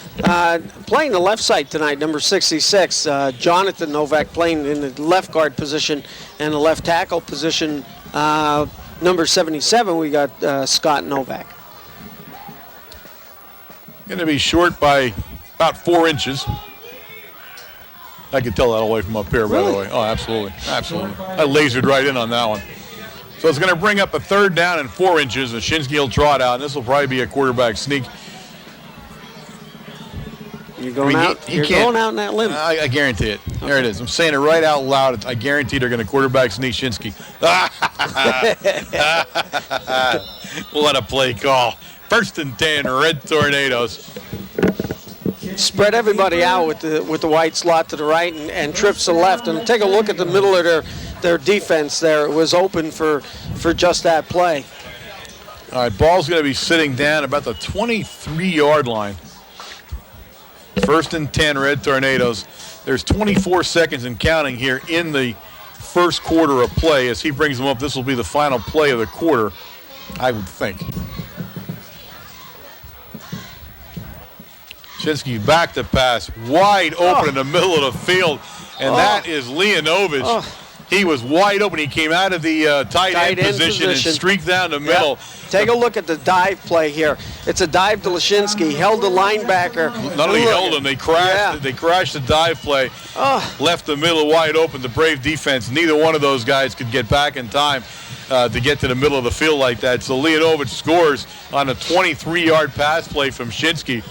Speaker 3: playing the left side tonight, number 66, Jonathan Novak playing in the left guard position, and the left tackle position, number 77, we got Scott Novak.
Speaker 2: Going to be short by about 4 inches. I could tell that away from up here, by the way. Oh, absolutely. Absolutely. I lasered right in on that one. So it's going to bring up a 3rd down and 4 inches, and Shinsky will draw it out, and this will probably be a quarterback sneak.
Speaker 3: You're going out. You're going out in that limb.
Speaker 2: I guarantee it. Okay. There it is. I'm saying it right out loud. I guarantee they're going to quarterback sneak Shinsky. What a play call. 1st and 10, Red Tornadoes.
Speaker 3: Spread everybody out with the white slot to the right and trips to the left. And take a look at the middle of their defense there. It was open for just that play.
Speaker 2: All right, ball's going to be sitting down about the 23-yard line. 1st and 10, Red Tornadoes. There's 24 seconds and counting here in the first quarter of play. As he brings them up, this will be the final play of the quarter, I would think. Shinsky back to pass, wide open in the middle of the field, and that is Leonovich. He was wide open. He came out of the tight end position and streaked down the middle.
Speaker 3: Take a look at the dive play here. It's a dive to Lashinsky. Held the linebacker.
Speaker 2: Not only held him, they crashed. Yeah. They crashed the dive play. Left the middle wide open. The Brave defense. Neither one of those guys could get back in time to get to the middle of the field like that. So Leonovich scores on a 23-yard pass play from Shinsky.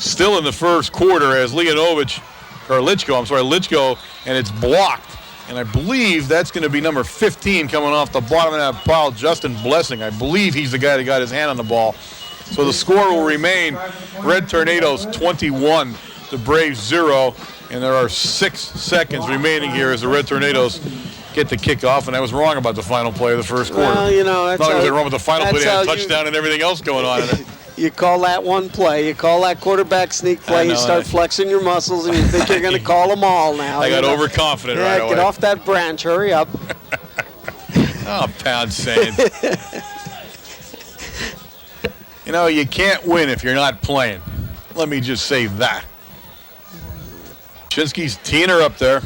Speaker 2: Still in the first quarter as Litchko, and it's blocked. And I believe that's going to be number 15 coming off the bottom of that pile, Justin Blessing. I believe he's the guy that got his hand on the ball. So the score will remain Red Tornadoes 21, the Braves 0, and there are 6 seconds remaining here as the Red Tornadoes get the kickoff. And I was wrong about the final play of the first quarter.
Speaker 3: Well, you know, that's
Speaker 2: not only was I wrong with the final play, they had a touchdown and everything else going on in it.
Speaker 3: You call that one play. You call that quarterback sneak play. You start flexing your muscles, and you think you're going to call them all now.
Speaker 2: I got overconfident right away.
Speaker 3: Get off that branch. Hurry up.
Speaker 2: Oh, pound sand. You know, you can't win if you're not playing. Let me just say that. Shinsky's teeing her up there.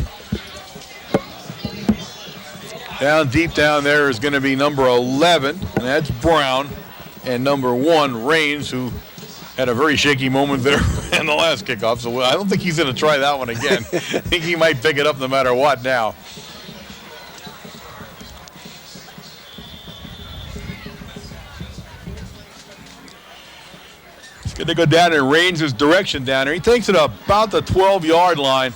Speaker 2: Down deep down there is going to be number 11, and that's Brown. And number 1, Raines, who had a very shaky moment there in the last kickoff. So I don't think he's going to try that one again. I think he might pick it up no matter what now. He's going to go down in Raines' direction down there. He takes it about the 12-yard line.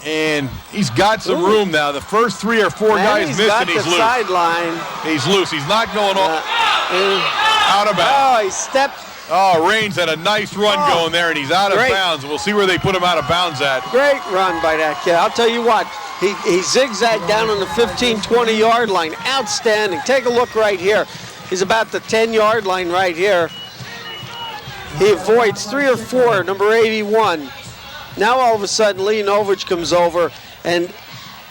Speaker 2: And he's got some room now. The first 3 or 4 guys missed, and he's loose.
Speaker 3: Sideline.
Speaker 2: He's loose. He's not going off. Out of bounds.
Speaker 3: Oh, he stepped.
Speaker 2: Oh, Raines had a nice run going there, and he's out of bounds. We'll see where they put him out of bounds at.
Speaker 3: Great run by that kid. I'll tell you what, he zigzagged down on the 15, 20-yard line. Outstanding. Take a look right here. He's about the 10-yard line right here. He avoids 3 or 4, number 81. Now all of a sudden, Leonovich comes over, and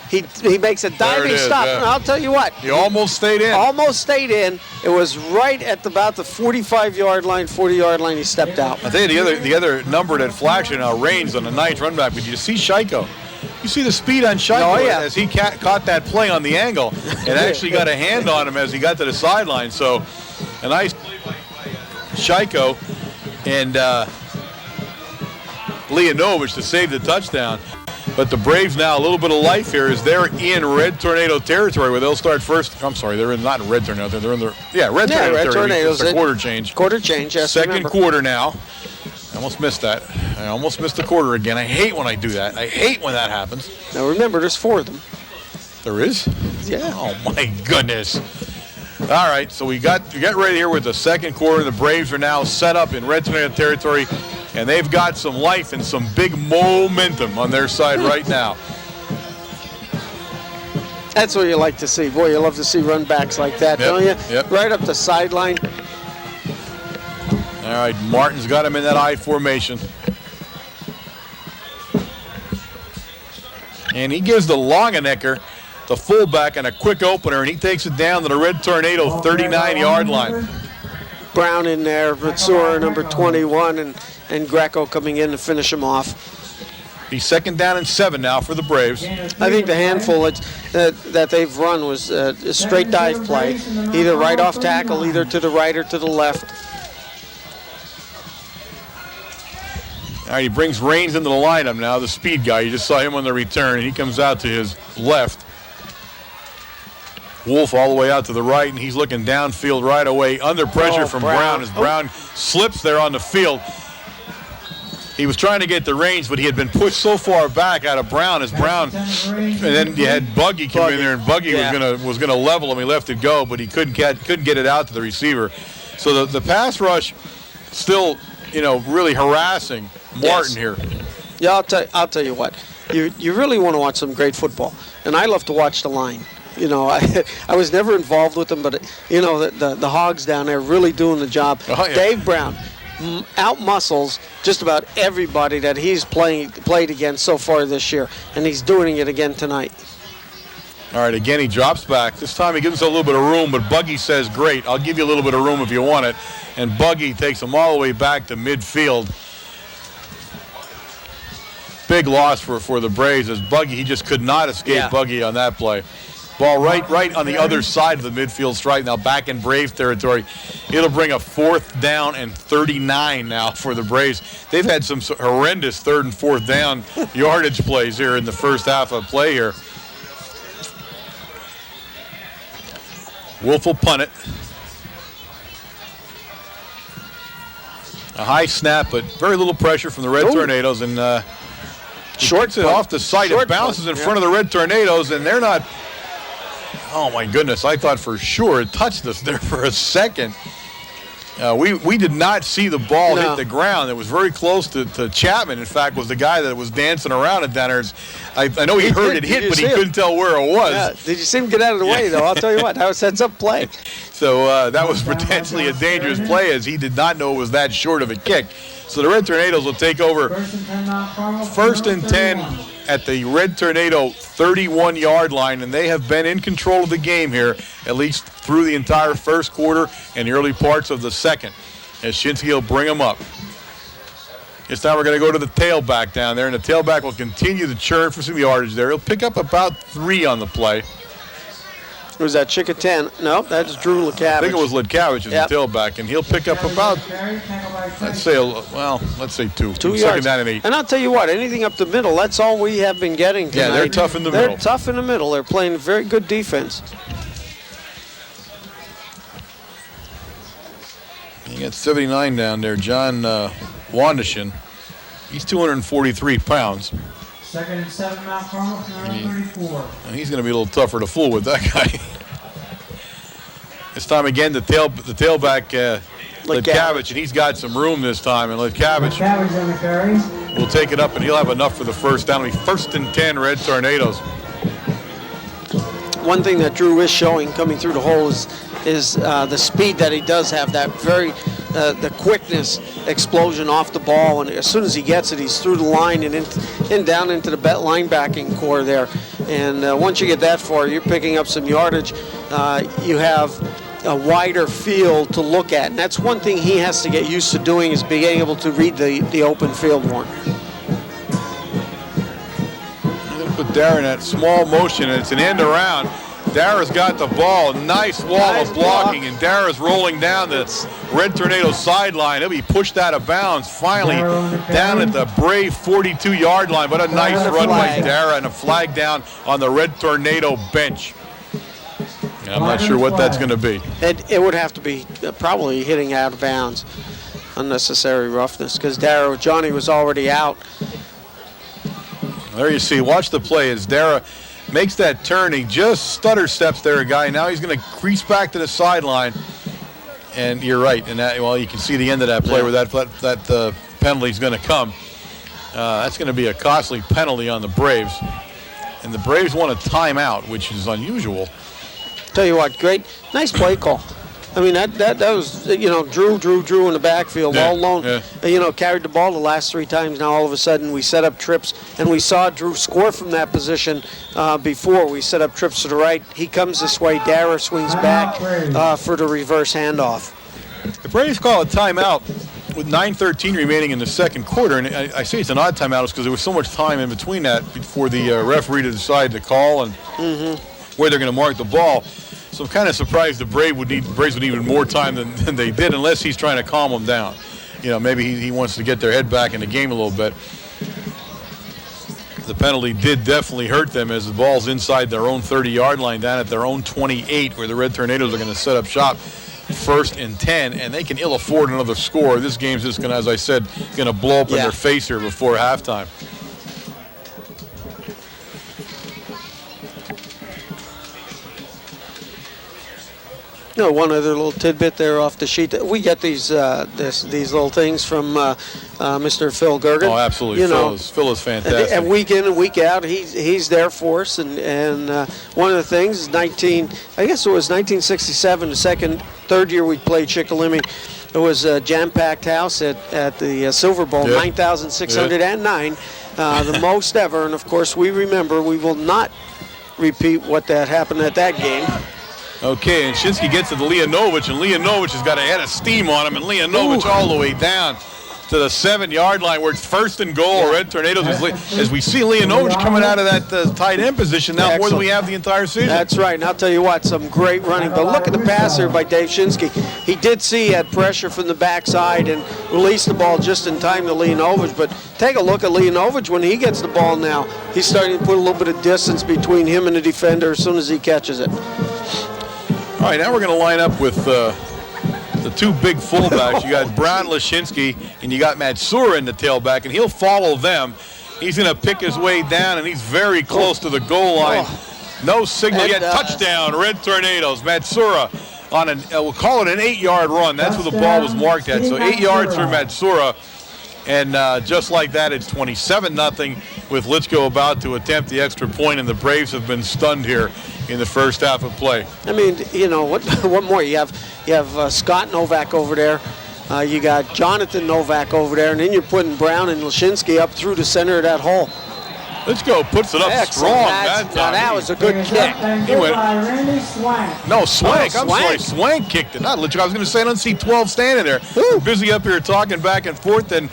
Speaker 3: he makes a diving stop.
Speaker 2: Yeah.
Speaker 3: And I'll tell you what.
Speaker 2: He almost stayed in.
Speaker 3: Almost stayed in. It was right at about the 45-yard line, 40-yard line. He stepped out.
Speaker 2: I tell you, the other number that flashed in Raines on the 9th run back, but you see Shiko. You see the speed on Shiko as he caught that play on the angle and actually got a hand on him as he got to the sideline. So a nice play by Shiko and Leonovich to save the touchdown. But the Braves now, a little bit of life here as they're in Red Tornado territory where they'll start first. I'm sorry, they're not in Red Tornado. They're in the Red Tornado territory.
Speaker 3: Tornadoes.
Speaker 2: It's a quarter change.
Speaker 3: Quarter change, yes.
Speaker 2: Second quarter now. I almost missed that. I almost missed the quarter again. I hate when I do that. I hate when that happens.
Speaker 3: Now remember, there's 4 of them.
Speaker 2: There is?
Speaker 3: Yeah.
Speaker 2: Oh my goodness. All right, so we get ready here with the second quarter. The Braves are now set up in Red Tornado territory, and they've got some life and some big momentum on their side right now.
Speaker 3: That's what you like to see. Boy, you love to see run backs like that, don't you?
Speaker 2: Yep.
Speaker 3: Right up the sideline.
Speaker 2: All right, Martin's got him in that I formation. And he gives the Longenecker, the fullback, and a quick opener, and he takes it down to the Red Tornado 39-yard line.
Speaker 3: Brown in there, Vatsura, number 21, and Greco coming in to finish him off.
Speaker 2: He's 2nd down and 7 now for the Braves.
Speaker 3: I think the handful that they've run was a straight dive play, either right off tackle, either to the right or to the left.
Speaker 2: All right, he brings Raines into the lineup now, the speed guy. You just saw him on the return, and he comes out to his left. Wolf all the way out to the right, and he's looking downfield right away, under pressure from Brown as Brown slips there on the field. He was trying to get the range, but he had been pushed so far back out of Brown as Brown, and then you had Buggy come in there, and Buggy was gonna level him. He left it go, but he couldn't get it out to the receiver. So the pass rush still, really harassing Martin here.
Speaker 3: Yeah, I'll tell you what. You really want to watch some great football, and I love to watch the line. I was never involved with them, but the Hogs down there really doing the job.
Speaker 2: Oh, yeah.
Speaker 3: Dave Brown out-muscles just about everybody that he's played against so far this year, and he's doing it again tonight.
Speaker 2: All right, again, he drops back. This time he gives us a little bit of room, but Buggy says, great, I'll give you a little bit of room if you want it. And Buggy takes him all the way back to midfield. Big loss for the Braves as Buggy, he just could not escape Buggy on that play. Ball right on the other side of the midfield stripe, now back in Braves territory. It'll bring a 4th down and 39 now for the Braves. They've had some horrendous 3rd and 4th down yardage plays here in the first half of play here. Wolf will punt it. A high snap, but very little pressure from the Red Tornadoes, and shorts it off the side. It bounces in front of the Red Tornadoes, and they're not. Oh my goodness! I thought for sure it touched us there for a second. We did not see the ball hit the ground. It was very close to Chapman. In fact, was the guy that was dancing around it down there. I know he heard it hit, but he couldn't tell where it was.
Speaker 3: Yeah. Did you see him get out of the way, though? I'll tell you what, that sets up play.
Speaker 2: So that was potentially a dangerous play as he did not know it was that short of a kick. So the Red Tornadoes will take over
Speaker 1: First and 10 Mount Carmel.
Speaker 2: first and 10 at the Red Tornado 31-yard line, and they have been in control of the game here, at least through the entire first quarter and the early parts of the second, as Shinsky will bring them up. This time we're going to go to the tailback down there, and the tailback will continue to churn for some yardage there. He'll pick up about 3 on the play.
Speaker 3: Was that Shikellamy? No, that's Drew LeCavage.
Speaker 2: I think it was Lidkavich as the tailback, and he'll pick up about, let's say 2.
Speaker 3: 2 yards.
Speaker 2: Second down and 8.
Speaker 3: And I'll tell you what, anything up the middle, that's all we have been getting tonight.
Speaker 2: Yeah, they're tough in the middle.
Speaker 3: They're tough in the middle. They're playing very good defense.
Speaker 2: You got 79 down there, John Wandishin. He's 243 pounds.
Speaker 1: Second and 7 Mount Carmel from around 34.
Speaker 2: And he's going to be a little tougher to fool with, that guy. This time again, the tailback, Lidkavich, and he's got some room this time. And Lidkavich
Speaker 1: on the carry.
Speaker 2: will take it up, and he'll have enough for the first down. It'll be first and 10 Red Tornadoes.
Speaker 3: One thing that Drew is showing coming through the hole is the speed that he does have, that the quickness, explosion off the ball, and as soon as he gets it, he's through the line and down into the linebacking core there. And once you get that far, you're picking up some yardage. You have a wider field to look at, and that's one thing he has to get used to doing, is being able to read the open field more.
Speaker 2: I'm going to put Darren in that small motion, and it's an end around. Dara's got the ball. Nice wall of blocking, and Dara's rolling down the Red Tornado sideline. He'll be pushed out of bounds finally down at the brave 42-yard line. But a nice run by Dara, and a flag down on the Red Tornado bench. I'm not sure what that's going to be.
Speaker 3: It would have to be probably hitting out of bounds. Unnecessary roughness, because Johnny was already out.
Speaker 2: There you see. Watch the play as Dara makes that turn. He just stutter steps there, a guy. Now he's going to crease back to the sideline. And you're right. And that, well, you can see the end of that play where that penalty is going to come. That's going to be a costly penalty on the Braves. And the Braves want a timeout, which is unusual.
Speaker 3: Tell you what, nice play call. I mean, that was, Drew in the backfield, all alone. Yeah. Carried the ball the last 3 times. Now all of a sudden we set up trips, and we saw Drew score from that position before. We set up trips to the right. He comes this way. Dara swings back for the reverse handoff.
Speaker 2: The Braves call a timeout with 9:13 remaining in the second quarter, and I say it's an odd timeout because there was so much time in between that before the referee to decide the call and where they're going to mark the ball. So I'm kind of surprised the Braves would need even more time than they did, unless he's trying to calm them down. Maybe he wants to get their head back in the game a little bit. The penalty did definitely hurt them, as the ball's inside their own 30-yard line, down at their own 28, where the Red Tornadoes are going to set up shop. First and 10, and they can ill afford another score. This game's just going to, as I said, going to blow up in their face here before halftime.
Speaker 3: One other little tidbit there off the sheet. We get these little things from Mr. Phil Gergen.
Speaker 2: Oh, absolutely. Phil is fantastic.
Speaker 3: And week in and week out, he's there for us. And one of the things is 1967, third year we played Shikellamy. It was a jam-packed house at the Silver Bowl, 9,609, the most ever. And of course, we will not repeat what that happened at that game.
Speaker 2: Okay, and Shinsky gets to the Leonovich, and Leonovich has got a head of steam on him, and Leonovich all the way down to the 7-yard line where it's first and goal. Red Tornadoes, as we see Leonovich coming out of that tight end position now. Excellent. More than we have the entire season. That's
Speaker 3: right, and I'll tell you what, some great running. But look at the pass here by Dave Shinsky. He did see he had pressure from the backside and released the ball just in time to Leonovich. But take a look at Leonovich when he gets the ball now. He's starting to put a little bit of distance between him and the defender as soon as he catches it.
Speaker 2: All right, now we're going to line up with the 2 big fullbacks. You got Brown Lashinsky, and you got Matsura in the tailback, and he'll follow them. He's going to pick his way down, and he's very close to the goal line. No signal yet. Touchdown, Red Tornadoes. Matsura on we'll call it an 8-yard run. That's where the ball was marked at. So 8 yards for Matsura. And just like that, it's 27-0 with Litchko about to attempt the extra point, and the Braves have been stunned here in the first half of play.
Speaker 3: I mean, what more? You have Scott Novak over there. You got Jonathan Novak over there, and then you're putting Brown and Lashinsky up through the center of that hole.
Speaker 2: Let's go. Puts it up
Speaker 3: Excellent.
Speaker 2: strong.
Speaker 3: Now that was a good kick.
Speaker 2: He went. No, Swank.
Speaker 3: Oh,
Speaker 2: I'm sorry.
Speaker 3: Swank.
Speaker 2: Swank kicked it. Not Litchfield. I was going to say I don't see 12 standing there.
Speaker 3: Woo.
Speaker 2: Busy up here talking back and forth, and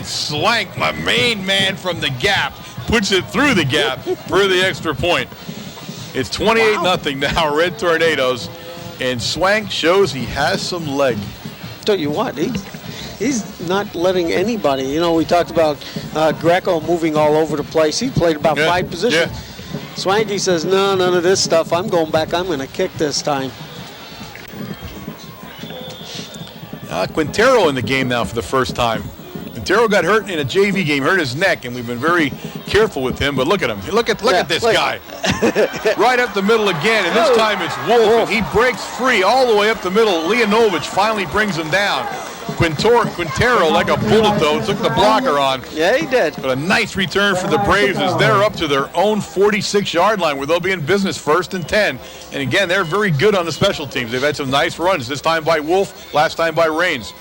Speaker 2: Swank, my main man from the gap, puts it through the gap for the extra point. It's 28-0 now, Red Tornadoes, and Swank shows he has some leg.
Speaker 3: Tell you what, he's not letting anybody. You know, we talked about Greco moving all over the place. He played about 5 positions.
Speaker 2: Yeah.
Speaker 3: Swanky says, no, none of this stuff. I'm going back. I'm going to kick this time.
Speaker 2: Quintero in the game now for the first time. Quintero got hurt in a JV game, hurt his neck, and we've been very careful with him. But look at him. Look at this guy. Right up the middle again, and this time it's Wolf, and he breaks free all the way up the middle. Leonovich finally brings him down. Quintero, like a bullet, though, took the blocker on.
Speaker 3: Yeah, he did.
Speaker 2: But a nice return for the Braves as they're up to their own 46-yard line where they'll be in business 1st and 10. And again, they're very good on the special teams. They've had some nice runs, this time by Wolf, last time by Raines.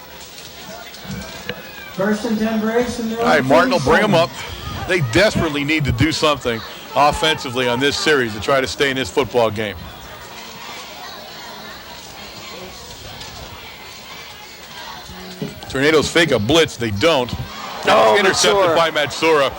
Speaker 1: 1st and 10 Braves.
Speaker 2: All right, Martin will bring them up. They desperately need to do something offensively on this series to try to stay in this football game. Tornadoes fake a blitz. They don't. Intercepted by Matsura.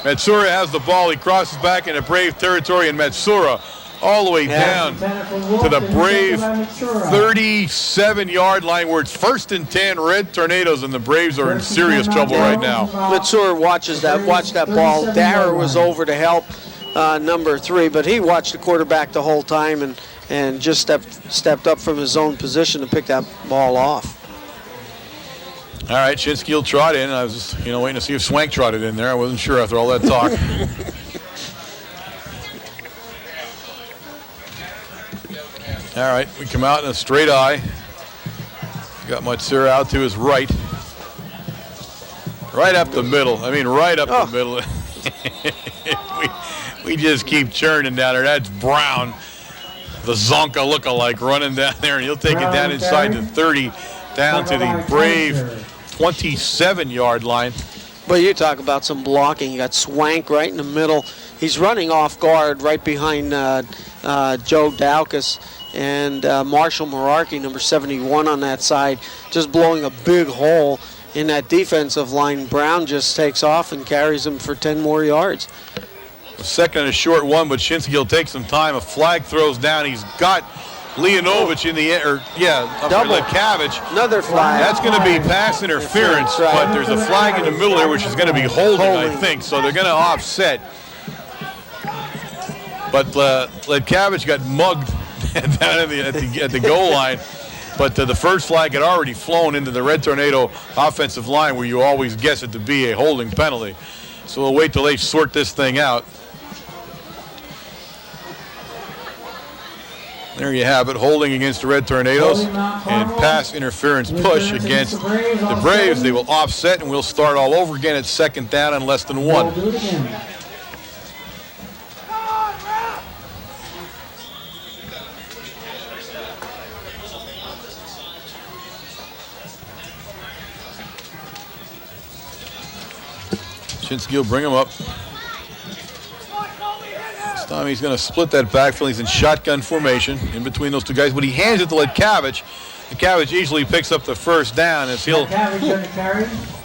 Speaker 2: Matsura has the ball. He crosses back into Brave territory, and Matsura all the way down to the Brave 37-yard line where it's 1st and 10. Red Tornadoes, and the Braves are in serious trouble right now.
Speaker 3: Matsura watched that ball. Dara was over to help number 3, but he watched the quarterback the whole time and just stepped up from his own position to pick that ball off.
Speaker 2: All right, Shinsky will trot in. I was just, waiting to see if Swank trotted in there. I wasn't sure after all that talk. All right, we come out in a straight eye. Got Matsura out to his right. Right up the middle. Right up the middle. we just keep churning down there. That's Brown, the Zonka lookalike, running down there, and he'll take it down inside the 30, down to the Brave 27-yard line.
Speaker 3: But you talk about some blocking. You got Swank right in the middle. He's running off guard right behind Joe Daukus and Marshall Merarkey, number 71 on that side, just blowing a big hole in that defensive line. Brown just takes off and carries him for 10 more yards.
Speaker 2: A second and a short one, but Shinsky will take some time. A flag throws down. He's got Leonovich in the air,
Speaker 3: double
Speaker 2: Lekavich.
Speaker 3: Another flag.
Speaker 2: That's going to be pass interference,
Speaker 3: right.
Speaker 2: But there's a flag in the middle there, which is going to be holding, I think. So they're going to offset. But Lekavich got mugged down at the goal line. But the first flag had already flown into the Red Tornado offensive line, where you always guess it to be a holding penalty. So we'll wait till they sort this thing out. There you have it, holding against the Red Tornadoes and pass interference push against the Braves. They will offset, and we'll start all over again at 2nd down and less than 1. Shinsky will bring him up. This time he's going to split that backfield. He's in shotgun formation in between those two guys, but he hands it to Lekavich. Lekavich easily picks up the first down as he'll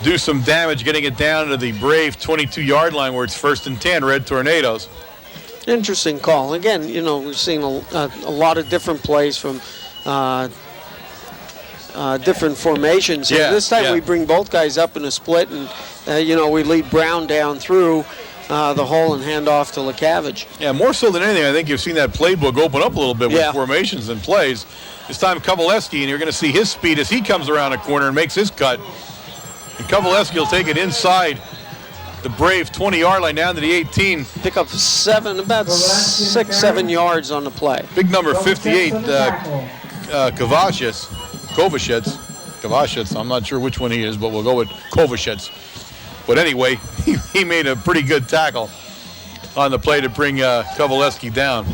Speaker 2: do some damage getting it down to the Brave 22-yard line where it's 1st and 10, Red Tornadoes.
Speaker 3: Interesting call. Again, we've seen a lot of different plays from different formations.
Speaker 2: Yeah,
Speaker 3: this time we bring both guys up in a split, and we lead Brown down through the hole and hand off to Lekavich.
Speaker 2: Yeah, more so than anything, I think you've seen that playbook open up a little bit with formations and plays. This time Kovaleski, and you're going to see his speed as he comes around a corner and makes his cut. And Kovaleski will take it inside the Brave 20-yard line down to the 18.
Speaker 3: Pick up about 6-7 yards on the play.
Speaker 2: Big number 58, Kovacic. I'm not sure which one he is, but we'll go with Kovacic. But anyway, he made a pretty good tackle on the play to bring Kovaleski down.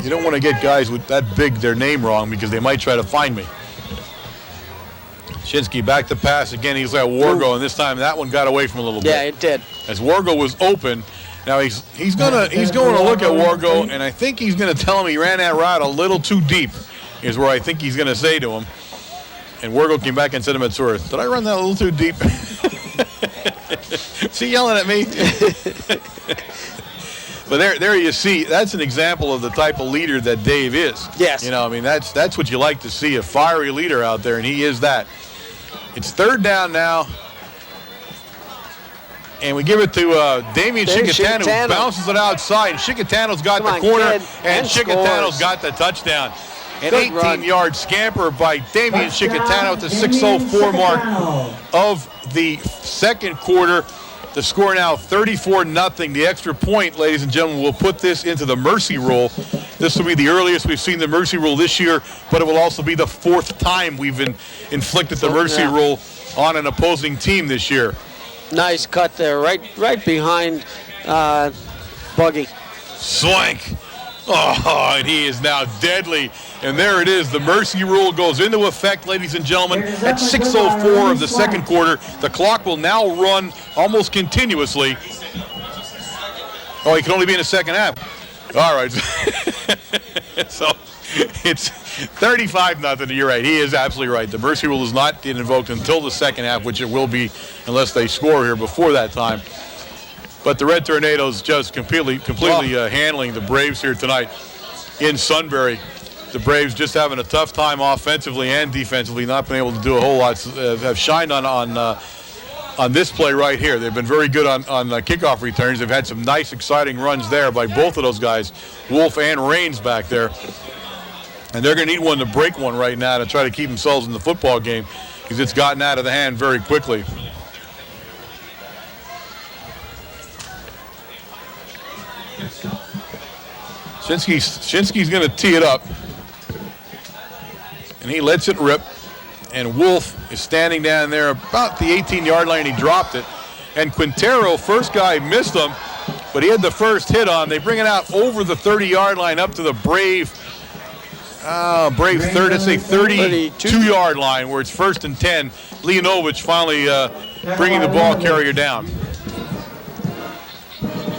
Speaker 2: You don't want to get guys with that big their name wrong because they might try to find me. Shinsky back to pass again. He's got Wargo, and this time that one got away from him a little bit.
Speaker 3: Yeah, it did.
Speaker 2: As Wargo was open. Now he's going to look at Wargo, and I think he's going to tell him he ran that route a little too deep. Is where I think he's going to say to him. And Wargo came back and said to him at Sworth, "Did I run that a little too deep?" Is he yelling at me? But there you see, that's an example of the type of leader that Dave is.
Speaker 3: Yes.
Speaker 2: You know, I mean, that's what you like to see, a fiery leader out there, and he is that. It's third down now. And we give it to Damian Shikellamy, who bounces it outside. Shikellany's got the corner, and Shikellany's got the touchdown. An 18-yard scamper by Damian Shikellamy at the 6:04 mark of the second quarter. The score now 34-0. The extra point, ladies and gentlemen, will put this into the mercy rule. This will be the earliest we've seen the mercy rule this year, but it will also be the fourth time we've inflicted the mercy rule on an opposing team this year.
Speaker 3: Nice cut there, right behind Buggy.
Speaker 2: Swank. Oh, and he is now deadly. And there it is. The mercy rule goes into effect, ladies and gentlemen, at 6:04 of the second quarter. The clock will now run almost continuously. Oh, he can only be in the second half. All right. So it's 35-0. You're right. He is absolutely right. The mercy rule is not invoked until the second half, which it will be unless they score here before that time. But the Red Tornadoes just completely handling the Braves here tonight in Sunbury. The Braves just having a tough time offensively and defensively, not been able to do a whole lot. Have shined on this play right here. They've been very good on kickoff returns. They've had some nice, exciting runs there by both of those guys, Wolf and Raines back there. And they're going to need one to break one right now to try to keep themselves in the football game because it's gotten out of the hand very quickly. Shinsky's going to tee it up. And he lets it rip. And Wolf is standing down there about the 18-yard line. He dropped it. And Quintero, first guy, missed him, but he had the first hit on. They bring it out over the 30-yard line up to the Brave third, let's say 32-yard line where it's 1st and 10. Leonovich finally bringing the ball carrier down.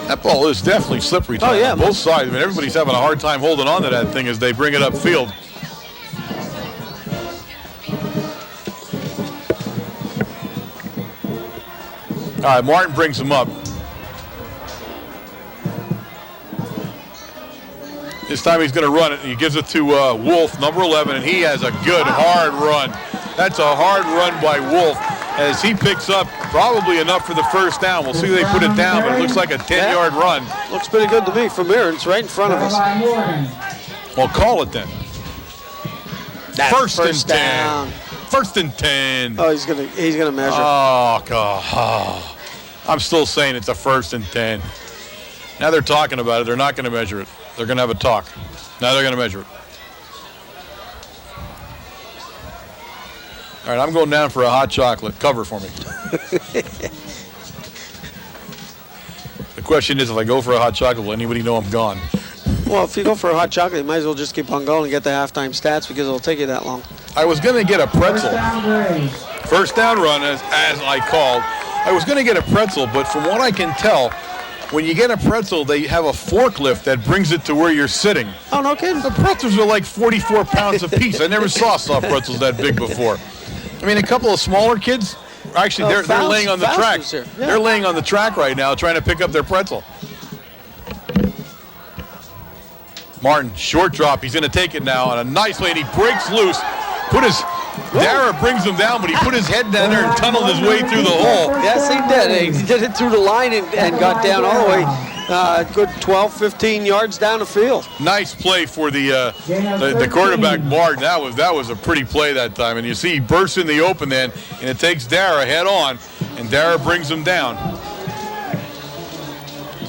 Speaker 2: That ball is definitely slippery.
Speaker 3: Oh, yeah.
Speaker 2: On both sides. I mean, everybody's having a hard time holding on to that thing as they bring it upfield. All right, Martin brings him up. This time he's going to run it. He gives it to Wolf, number 11, and he has a good, hard run. That's a hard run by Wolf as he picks up probably enough for the first down. We'll see if they put it down, but it looks like a 10-yard run.
Speaker 3: Looks pretty good to me from here. It's right in front of us.
Speaker 2: Well, call it then.
Speaker 3: That's
Speaker 2: First and
Speaker 3: down.
Speaker 2: 10. 1st and 10.
Speaker 3: Oh, he's gonna measure.
Speaker 2: Oh, God. Oh. I'm still saying it's a 1st and 10. Now they're talking about it. They're not going to measure it. They're going to have a talk. Now they're going to measure it. All right, I'm going down for a hot chocolate. Cover for me. The question is, if I go for a hot chocolate, will anybody know I'm gone?
Speaker 3: Well, if you go for a hot chocolate, you might as well just keep on going and get the halftime stats because it'll take you that long.
Speaker 2: I was going to get a pretzel. First down run, as I called. I was going to get a pretzel, but from what I can tell, when you get a pretzel, they have a forklift that brings it to where you're sitting.
Speaker 3: Oh, no kidding.
Speaker 2: The pretzels are like 44 pounds a piece. I never saw soft pretzels that big before. I mean, a couple of smaller kids, actually, they're laying on the track.
Speaker 3: Yeah.
Speaker 2: They're laying on the track right now trying to pick up their pretzel. Martin, short drop. He's going to take it now on a nice way, and he breaks loose. Dara brings him down, but he put his head down there and tunneled his way through the hole.
Speaker 3: Yes, he did. He did it through the line and got down all the way, good 12, 15 yards down the field.
Speaker 2: Nice play for the quarterback, Martin. That was a pretty play that time. And you see he bursts in the open then, and it takes Dara head on, and Dara brings him down.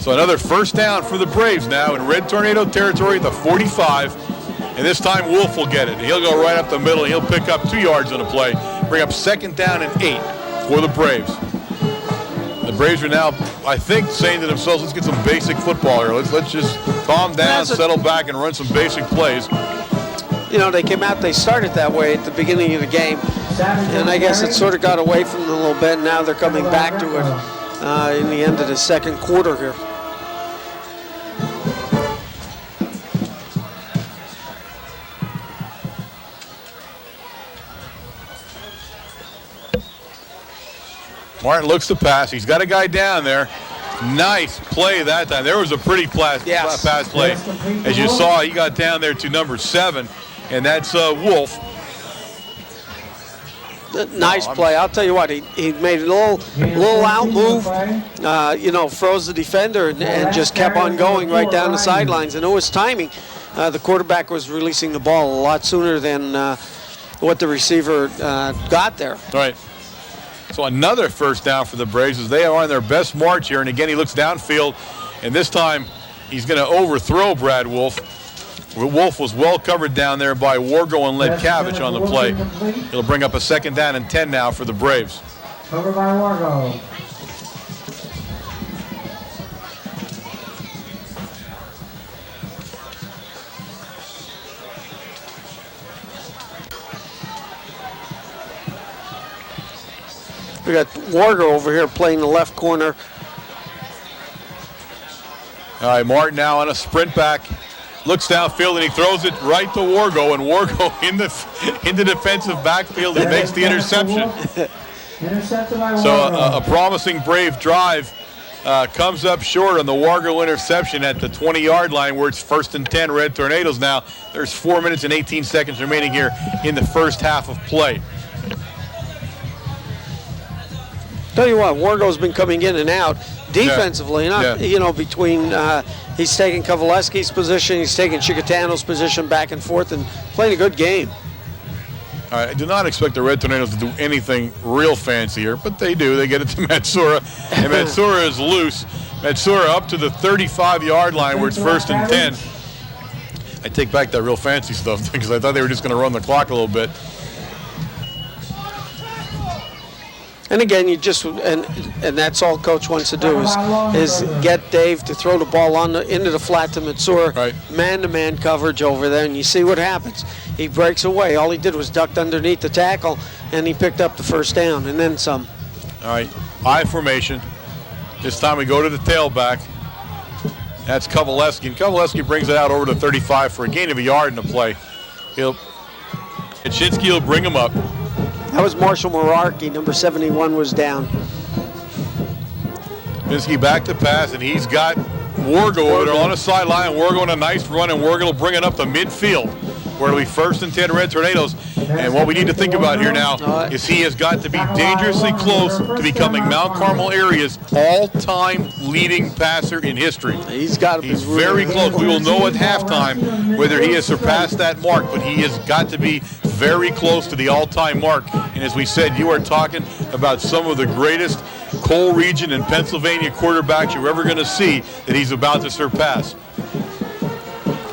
Speaker 2: So another first down for the Braves now in Red Tornado territory, the 45. And this time Wolf will get it. He'll go right up the middle. He'll pick up 2 yards on the play. Bring up 2nd down and 8 for the Braves. The Braves are now, I think, saying to themselves, let's get some basic football here. Let's just calm down, settle back, and run some basic plays.
Speaker 3: You know, they came out, they started that way at the beginning of the game, and I guess it sort of got away from them a little bit. Now they're coming back to it in the end of the second quarter here.
Speaker 2: Martin looks to pass. He's got a guy down there. Nice play that time. There was a pretty pass play. As you saw, he got down there to number 7, and that's Wolf.
Speaker 3: Nice play. I'll tell you what, he made a little out move, you know, froze the defender and just kept on going right down the sidelines. And it was timing. The quarterback was releasing the ball a lot sooner than what the receiver got there.
Speaker 2: Right. So another first down for the Braves as they are on their best march here. And again, he looks downfield, and this time he's going to overthrow Brad Wolf. Wolf was well covered down there by Wargo and Ledkavich on the play. It'll bring up a 2nd down and 10 now for the Braves.
Speaker 1: Covered by Wargo.
Speaker 3: We got Wargo over here playing the left corner.
Speaker 2: All right, Martin now on a sprint back. Looks downfield and he throws it right to Wargo, and Wargo in the defensive backfield and makes the interception. So a promising Brave drive comes up short on the Wargo interception at the 20-yard line where it's 1st and 10 Red Tornadoes now. There's 4 minutes and 18 seconds remaining here in the first half of play.
Speaker 3: Tell you what, Wargo's been coming in and out defensively, you know, between he's taking Kovaleski's position, he's taking Chickatano's position back and forth and playing a good game.
Speaker 2: All right, I do not expect the Red Tornadoes to do anything real fancy here, but they do. They get it to Matsura, and Matsura is loose. Matsura up to the 35-yard line where it's 1st and 10. I take back that real fancy stuff because I thought they were just going to run the clock a little bit.
Speaker 3: And again, you just and that's all Coach wants to do is get Dave to throw the ball into the flat to Matsura,
Speaker 2: right.
Speaker 3: Man-to-man coverage over there, and you see what happens. He breaks away. All he did was ducked underneath the tackle, and he picked up the 1st down, and then some.
Speaker 2: All right, I formation. This time we go to the tailback. That's Kovaleski, and Kovaleski brings it out over to 35 for a gain of a yard in the play. Kaczynski will bring him up.
Speaker 3: That was Marshall Morarki. Number 71 was down.
Speaker 2: Minsky back to pass, and he's got Wargo over there on the sideline. Wargo on a nice run, and Wargo will bring it up to midfield, where it'll be 1st and 10 Red Tornadoes. And what we need to think about here now is he has got to be dangerously close to becoming Mount Carmel area's all-time leading passer in history.
Speaker 3: He's got to be
Speaker 2: very close. We will know at halftime whether he has surpassed that mark, but he has got to be very close to the all-time mark. And as we said, you are talking about some of the greatest coal region and Pennsylvania quarterbacks you're ever going to see that he's about to surpass.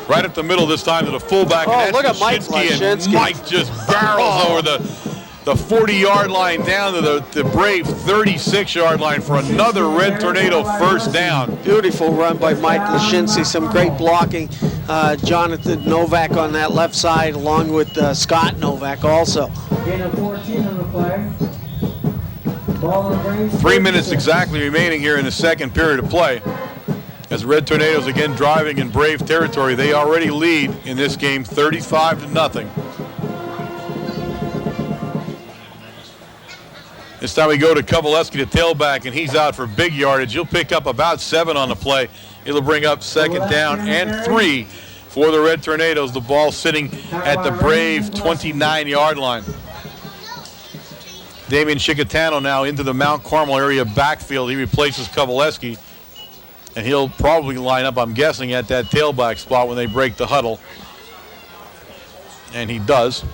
Speaker 2: Right up the middle this time to the fullback.
Speaker 3: Oh, look at Mike
Speaker 2: Lashinsky, and Mike just barrels over the 40-yard line down to the Brave 36-yard line for another Red Tornado 1st down.
Speaker 3: Beautiful run by Mike Lashinsky. Some great blocking. Jonathan Novak on that left side, along with Scott Novak also.
Speaker 1: Gain of 14 on the play. Ball on Braves.
Speaker 2: 3 minutes exactly remaining here in the second period of play. As Red Tornadoes again driving in Brave territory, they already lead in this game 35-0. This time we go to Kovaleski to tailback, and he's out for big yardage. He'll pick up about 7 on the play. It'll bring up 2nd down and 3 for the Red Tornadoes. The ball sitting at the Brave 29-yard line. Damian Chickatano now into the Mount Carmel area backfield. He replaces Kovaleski. And he'll probably line up, I'm guessing, at that tailback spot when they break the huddle. And he does.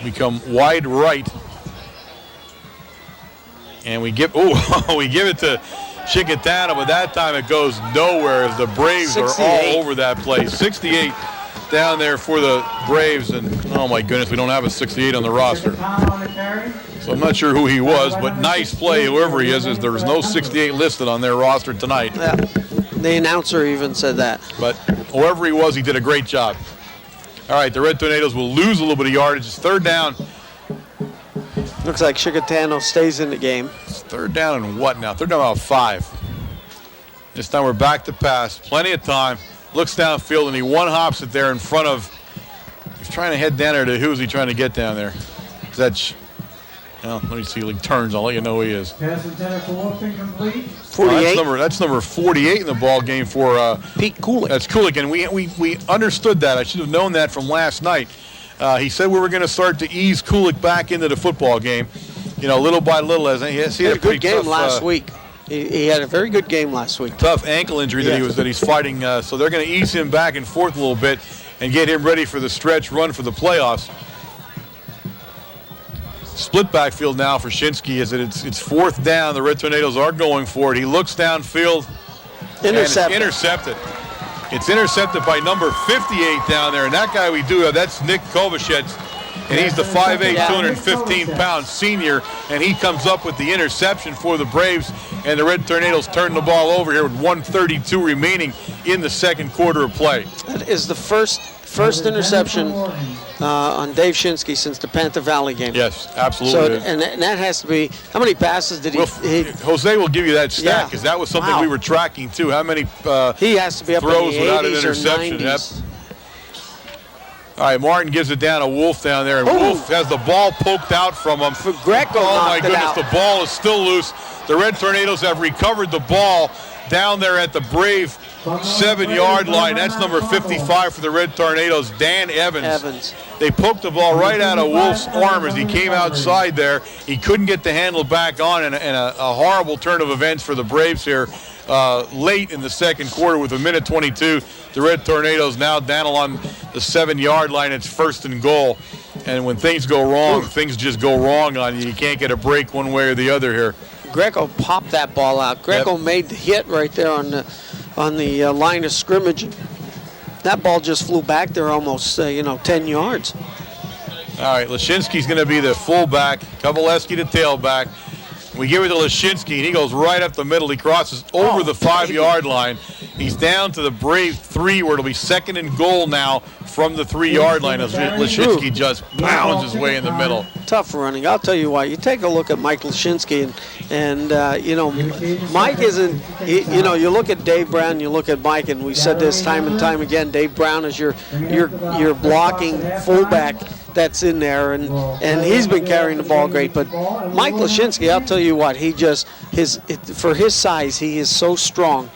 Speaker 2: We come wide right. And we give it to Chickatano, but that time it goes nowhere as the Braves 68. Are all over that play. 68 down there for the Braves, and oh my goodness, we don't have a 68 on the roster. So I'm not sure who he was, but nice play, whoever he is there's no 68 listed on their roster tonight.
Speaker 3: Yeah. The announcer even said that.
Speaker 2: But whoever he was, he did a great job. All right, the Red Tornadoes will lose a little bit of yardage. It's third down.
Speaker 3: Looks like Shikellamy stays in the game.
Speaker 2: It's third down and what now? Third down about 5. This time we're back to pass. Plenty of time. Looks downfield, and he one-hops it there in front of. He's trying to head down there to who's he trying to get down there? Is that? Well, let me see. He turns. I'll let you know who he is.
Speaker 1: Pass intended for Wolf incomplete.
Speaker 3: 48.
Speaker 2: That's number 48 in the ball game for
Speaker 3: Pete Kulik.
Speaker 2: That's Kulik, and we understood that. I should have known that from last night. He said we were going to start to ease Kulik back into the football game, little by little. As he had
Speaker 3: a good game last week. He had a very good game last week.
Speaker 2: Tough ankle injury that he's fighting. So they're going to ease him back and forth a little bit and get him ready for the stretch run for the playoffs. Split backfield now for Shinsky as it's fourth down. The Red Tornadoes are going for it. He looks downfield.
Speaker 3: Intercepted.
Speaker 2: And it's intercepted. It's intercepted by number 58 down there. And that guy we do have, that's Nick Kovacic. And he's the 5'8", 215-pound senior. And he comes up with the interception for the Braves. And the Red Tornadoes turn the ball over here with 1:32 remaining in the second quarter of play.
Speaker 3: That is the first interception on Dave Shinsky since the Panther Valley game.
Speaker 2: Yes, absolutely.
Speaker 3: So, and that has to be, how many passes did he
Speaker 2: Jose will give you that stat because that was something we were tracking too. How many
Speaker 3: he has to be up
Speaker 2: throws
Speaker 3: in the
Speaker 2: without
Speaker 3: 80s
Speaker 2: an interception?
Speaker 3: Or 90s.
Speaker 2: Yep. All right, Martin gives it down to Wolf down there, and Wolf has the ball poked out from him.
Speaker 3: Greco
Speaker 2: oh my goodness,
Speaker 3: out.
Speaker 2: The ball is still loose. The Red Tornadoes have recovered the ball down there at the Brave 7-yard line. That's number 55 for the Red Tornadoes, Dan Evans. They poked the ball right out of Wolf's arm as he came outside there. He couldn't get the handle back on, and a horrible turn of events for the Braves here late in the second quarter with 1:22. The Red Tornadoes now down along the 7-yard line. It's first and goal. And when things go wrong, things just go wrong on you. You can't get a break one way or the other here.
Speaker 3: Greco popped that ball out. Greco made the hit right there on the line of scrimmage. That ball just flew back there almost 10 yards.
Speaker 2: All right, Lashinsky's going to be the fullback. Kovalevsky the tailback. We give it to Lashinsky, and he goes right up the middle. He crosses over the 5-yard line. He's down to the Brave 3, where it'll be second and goal now from the 3-yard line as Lashinsky just pounds his way in the middle.
Speaker 3: Tough running. I'll tell you what. You take a look at Mike Lashinsky, and Mike isn't. You look at Dave Brown, you look at Mike, and we said this time and time again. Dave Brown is your blocking fullback that's in there, and he's been carrying the ball great. But Mike Lashinsky, I'll tell you what, for his size, he is so strong,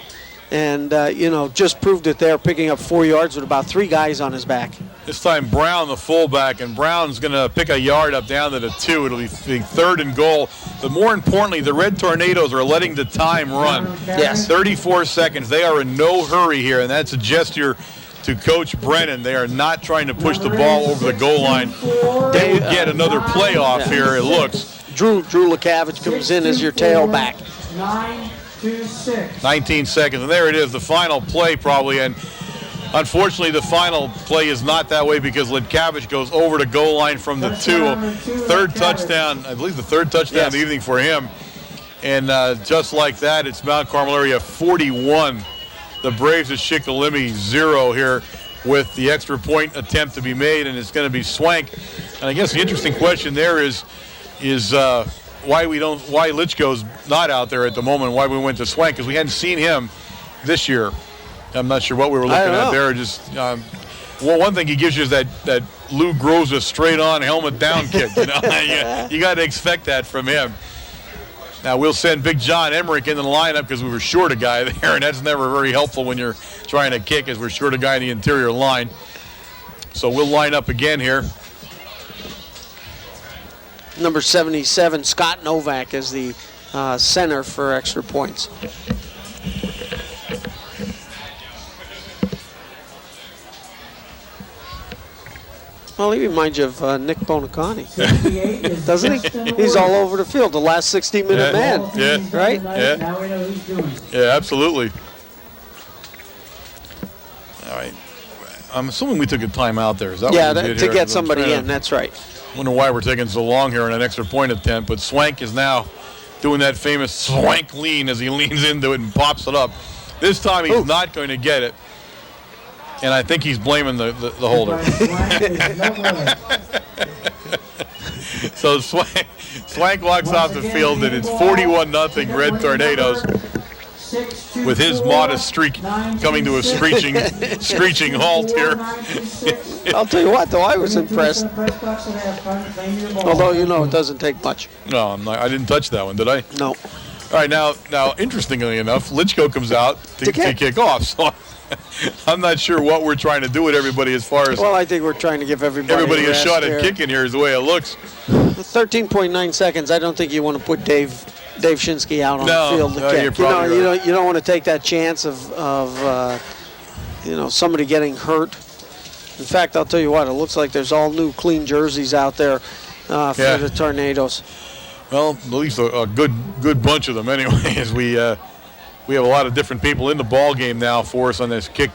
Speaker 3: and just proved it there, picking up 4 yards with about 3 guys on his back.
Speaker 2: This time Brown, the fullback, and Brown's going to pick a yard up down to the 2. It'll be third and goal. But more importantly, the Red Tornadoes are letting the time run.
Speaker 3: Yes.
Speaker 2: 34 seconds. They are in no hurry here, and that's a gesture to Coach Brennan. They are not trying to push the ball over the goal line. They would get another playoff here, it looks.
Speaker 3: Drew Lukavich comes in as your tailback.
Speaker 2: 19 seconds, and there it is, the final play probably. And unfortunately, the final play is not that way because Lukavich goes over the goal line from the 2. Third touchdown, I believe the third touchdown of the evening for him. And just like that, it's Mount Carmel area 41. The Braves at Shikellamy 0 here with the extra point attempt to be made, and it's going to be Swank. And I guess the interesting question there is why Litchko's not out there at the moment, why we went to Swank, because we hadn't seen him this year. I'm not sure what we were looking at there. Just one thing he gives you is that Lou Groza straight-on helmet down kick. You got to expect that from him. Now we'll send Big John Emmerich into the lineup because we were short a guy there, and that's never very helpful when you're trying to kick, as we're short a guy in the interior line. So we'll line up again here.
Speaker 3: Number 77, Scott Novak, is the center for extra points. Well, he reminds you of Nick Bonacani, doesn't he? He's all over the field, the last 60-minute man, right?
Speaker 2: Yeah.
Speaker 1: Now we know who's doing it.
Speaker 2: Yeah, absolutely. All right. I'm assuming we took a timeout there. Is that
Speaker 3: Yeah,
Speaker 2: what we did
Speaker 3: to
Speaker 2: here?
Speaker 3: get somebody in. That's right.
Speaker 2: Wonder why we're taking so long here on an extra point attempt. But Swank is now doing that famous Swank lean as he leans into it and pops it up. This time he's not going to get it. And I think he's blaming the holder. So Swank walks off the field, and it's 41-0 Red Tornadoes, with his modest streak coming to a screeching halt here.
Speaker 3: I'll tell you what, though, I was impressed. Although, it doesn't take much.
Speaker 2: No, I didn't touch that one, did I?
Speaker 3: No.
Speaker 2: All right, now, interestingly enough, Lichko comes out to kick off. So I'm not sure what we're trying to do with everybody as far as.
Speaker 3: Well, I think we're trying to give everybody
Speaker 2: a shot at kicking here is the way it looks.
Speaker 3: 13.9 seconds. I don't think you want to put Dave Shinsky out on the field to kick.
Speaker 2: You're probably right.
Speaker 3: You don't want to take that chance of somebody getting hurt. In fact, I'll tell you what, it looks like there's all new clean jerseys out there for the Tornadoes.
Speaker 2: Well, at least a good bunch of them anyway, as we have a lot of different people in the ball game now for us on this kick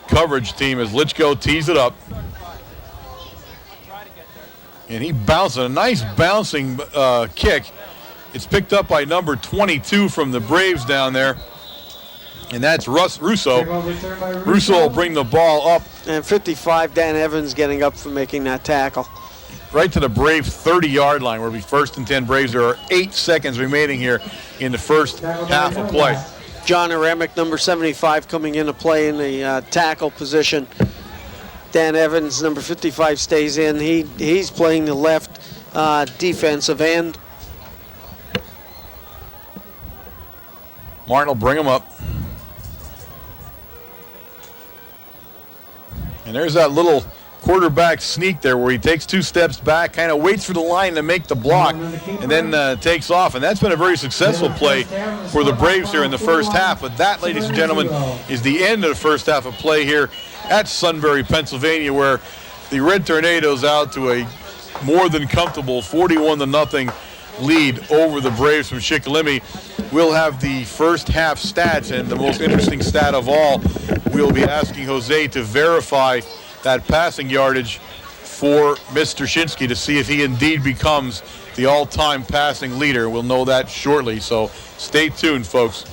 Speaker 2: coverage team as Lichko tees it up. And he bounces a nice bouncing kick. It's picked up by number 22 from the Braves down there. And that's Russo. Russo will bring the ball up.
Speaker 3: And 55, Dan Evans getting up for making that tackle.
Speaker 2: Right to the Braves 30-yard line. We'll be 1st and 10 Braves. There are 8 seconds remaining here in the first half of play.
Speaker 3: John Aremic, number 75, coming into play in the tackle position. Dan Evans, number 55, stays in. He's playing the left defensive end.
Speaker 2: Martin will bring him up. And there's that little quarterback sneak there where he takes 2 steps back, kind of waits for the line to make the block, and then takes off. And that's been a very successful play for the Braves here in the first half. But that, ladies and gentlemen, is the end of the first half of play here at Sunbury, Pennsylvania, where the Red Tornadoes out to a more than comfortable 41-0 lead over the Braves from Shikellamy. We'll have the first half stats, and the most interesting stat of all, we'll be asking Jose to verify that passing yardage for Mr. Shinsky to see if he indeed becomes the all-time passing leader. We'll know that shortly, so stay tuned, folks.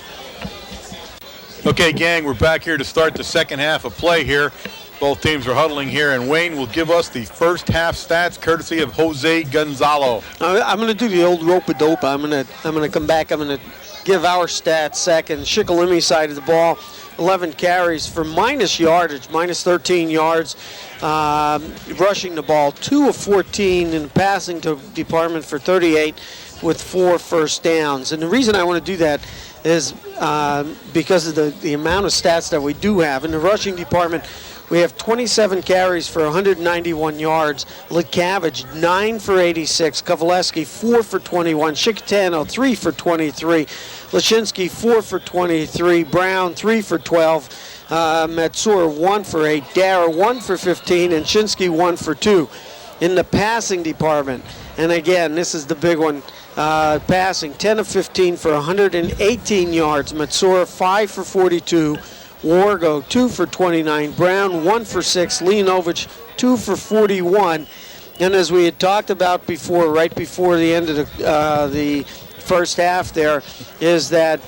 Speaker 2: Okay, gang, we're back here to start the second half of play here. Both teams are huddling here, and Wayne will give us the first half stats courtesy of Jose Gonzalo.
Speaker 3: I'm going to do the old rope-a-dope. I'm going to come back. I'm going to give our stats second. Shikellamy side of the ball, 11 carries for minus yardage, minus 13 yards. Rushing the ball, 2 of 14 in the passing department for 38 with 4 first downs. And the reason I want to do that is because of the amount of stats that we do have. In the rushing department, we have 27 carries for 191 yards. Litkavich, 9 for 86. Kovaleski, 4 for 21. Shikatano, 3 for 23. Lashinsky, 4 for 23. Brown, 3 for 12. Matsur, 1 for 8. Dara, 1 for 15. And Shinsky, 1 for 2. In the passing department, and again, this is the big one, passing, 10 of 15 for 118 yards. Matsur, 5 for 42. Wargo, 2 for 29. Brown, 1 for 6. Leonovich, 2 for 41. And as we had talked about before, right before the end of the first half there, is that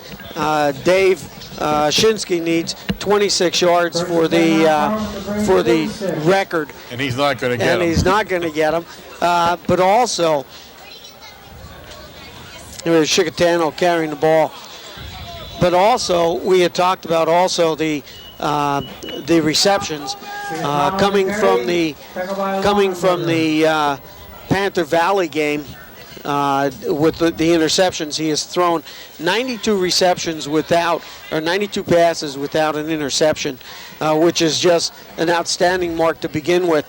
Speaker 3: Dave Shinsky needs 26 yards for the record.
Speaker 2: And he's not going to get them.
Speaker 3: And he's not going to get them. But also, there's Shikatano carrying the ball. But also, we had talked about also the receptions coming from the Panther Valley game with the interceptions. He has thrown 92 receptions 92 passes without an interception, which is just an outstanding mark to begin with.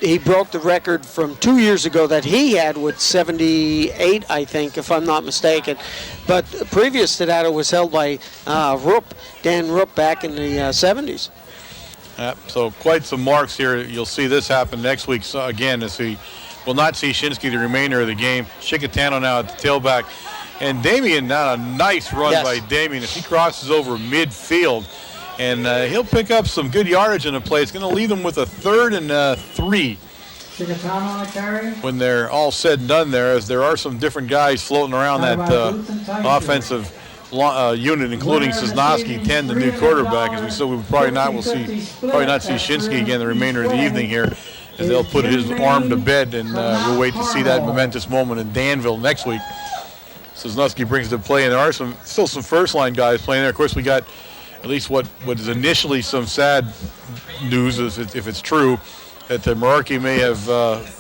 Speaker 3: He broke the record from 2 years ago that he had with 78, I think, if I'm not mistaken. But previous to that, it was held by Dan Rupp, back in the 70s.
Speaker 2: So quite some marks here. You'll see this happen next week. So again, as we will not see Shinsky the remainder of the game. Shikatano now at the tailback. And Damien, now a nice run by Damien. If he crosses over midfield And he'll pick up some good yardage in the play. It's going to leave them with a 3rd and 3.
Speaker 1: Shikellamy on the carry.
Speaker 2: When they're all said and done there, as there are some different guys floating around that offensive unit, including Cisnowski, 10, the new quarterback. As we said, we probably not see Shinsky again the remainder of the evening here, as they'll put his arm to bed, and we'll wait to see that momentous moment in Danville next week. Cisnowski brings the play, and there are still some first-line guys playing there. Of course, we got at least what is initially some sad news, if it's true, that Meraki may have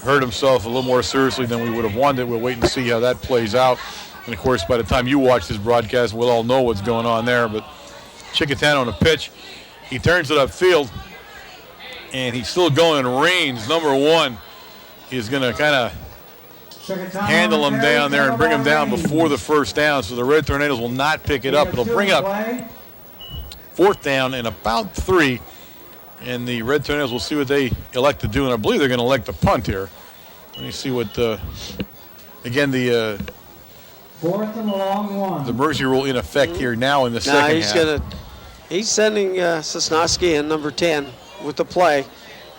Speaker 2: hurt himself a little more seriously than we would have wanted. We'll wait and see how that plays out. And, of course, by the time you watch this broadcast, we'll all know what's going on there. But Chickatano on the pitch. He turns it upfield, and he's still going. Reigns, number 1, is going to kind of handle him down there and bring him down before the first down. So the Red Tornadoes will not pick it up. It'll bring up 4th down and about 3. And the Red Tornadoes will see what they elect to do. And I believe they're going to elect to punt here. Let me see what, again, the
Speaker 1: 4th and a long 1.
Speaker 2: The mercy rule in effect here now in the second half.
Speaker 3: He's sending Cisnowski in number 10 with the play,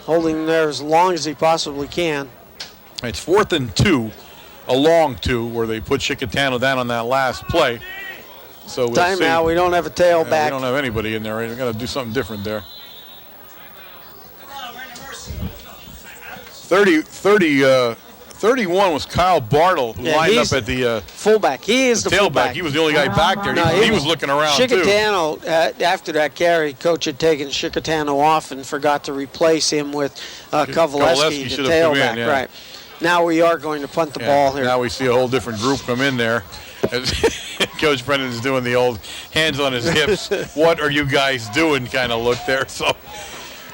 Speaker 3: holding there as long as he possibly can.
Speaker 2: It's 4th and 2, a long 2, where they put Chickatano down on that last play. So we'll
Speaker 3: timeout. We don't have a tailback.
Speaker 2: We don't have anybody in there. We're going to do something different there. 31 was Kyle Bartle, who lined up at the
Speaker 3: fullback. He is the
Speaker 2: tailback.
Speaker 3: Fullback.
Speaker 2: He was the only guy back there. He was looking around,
Speaker 3: Chickatano, after that carry, coach had taken Chickatano off and forgot to replace him with Kovaleski, the tailback.
Speaker 2: Yeah.
Speaker 3: Right. Now we are going to punt the ball here.
Speaker 2: Now we see a whole different group come in there. Coach Brennan is doing the old hands on his hips, what are you guys doing kind of look there. So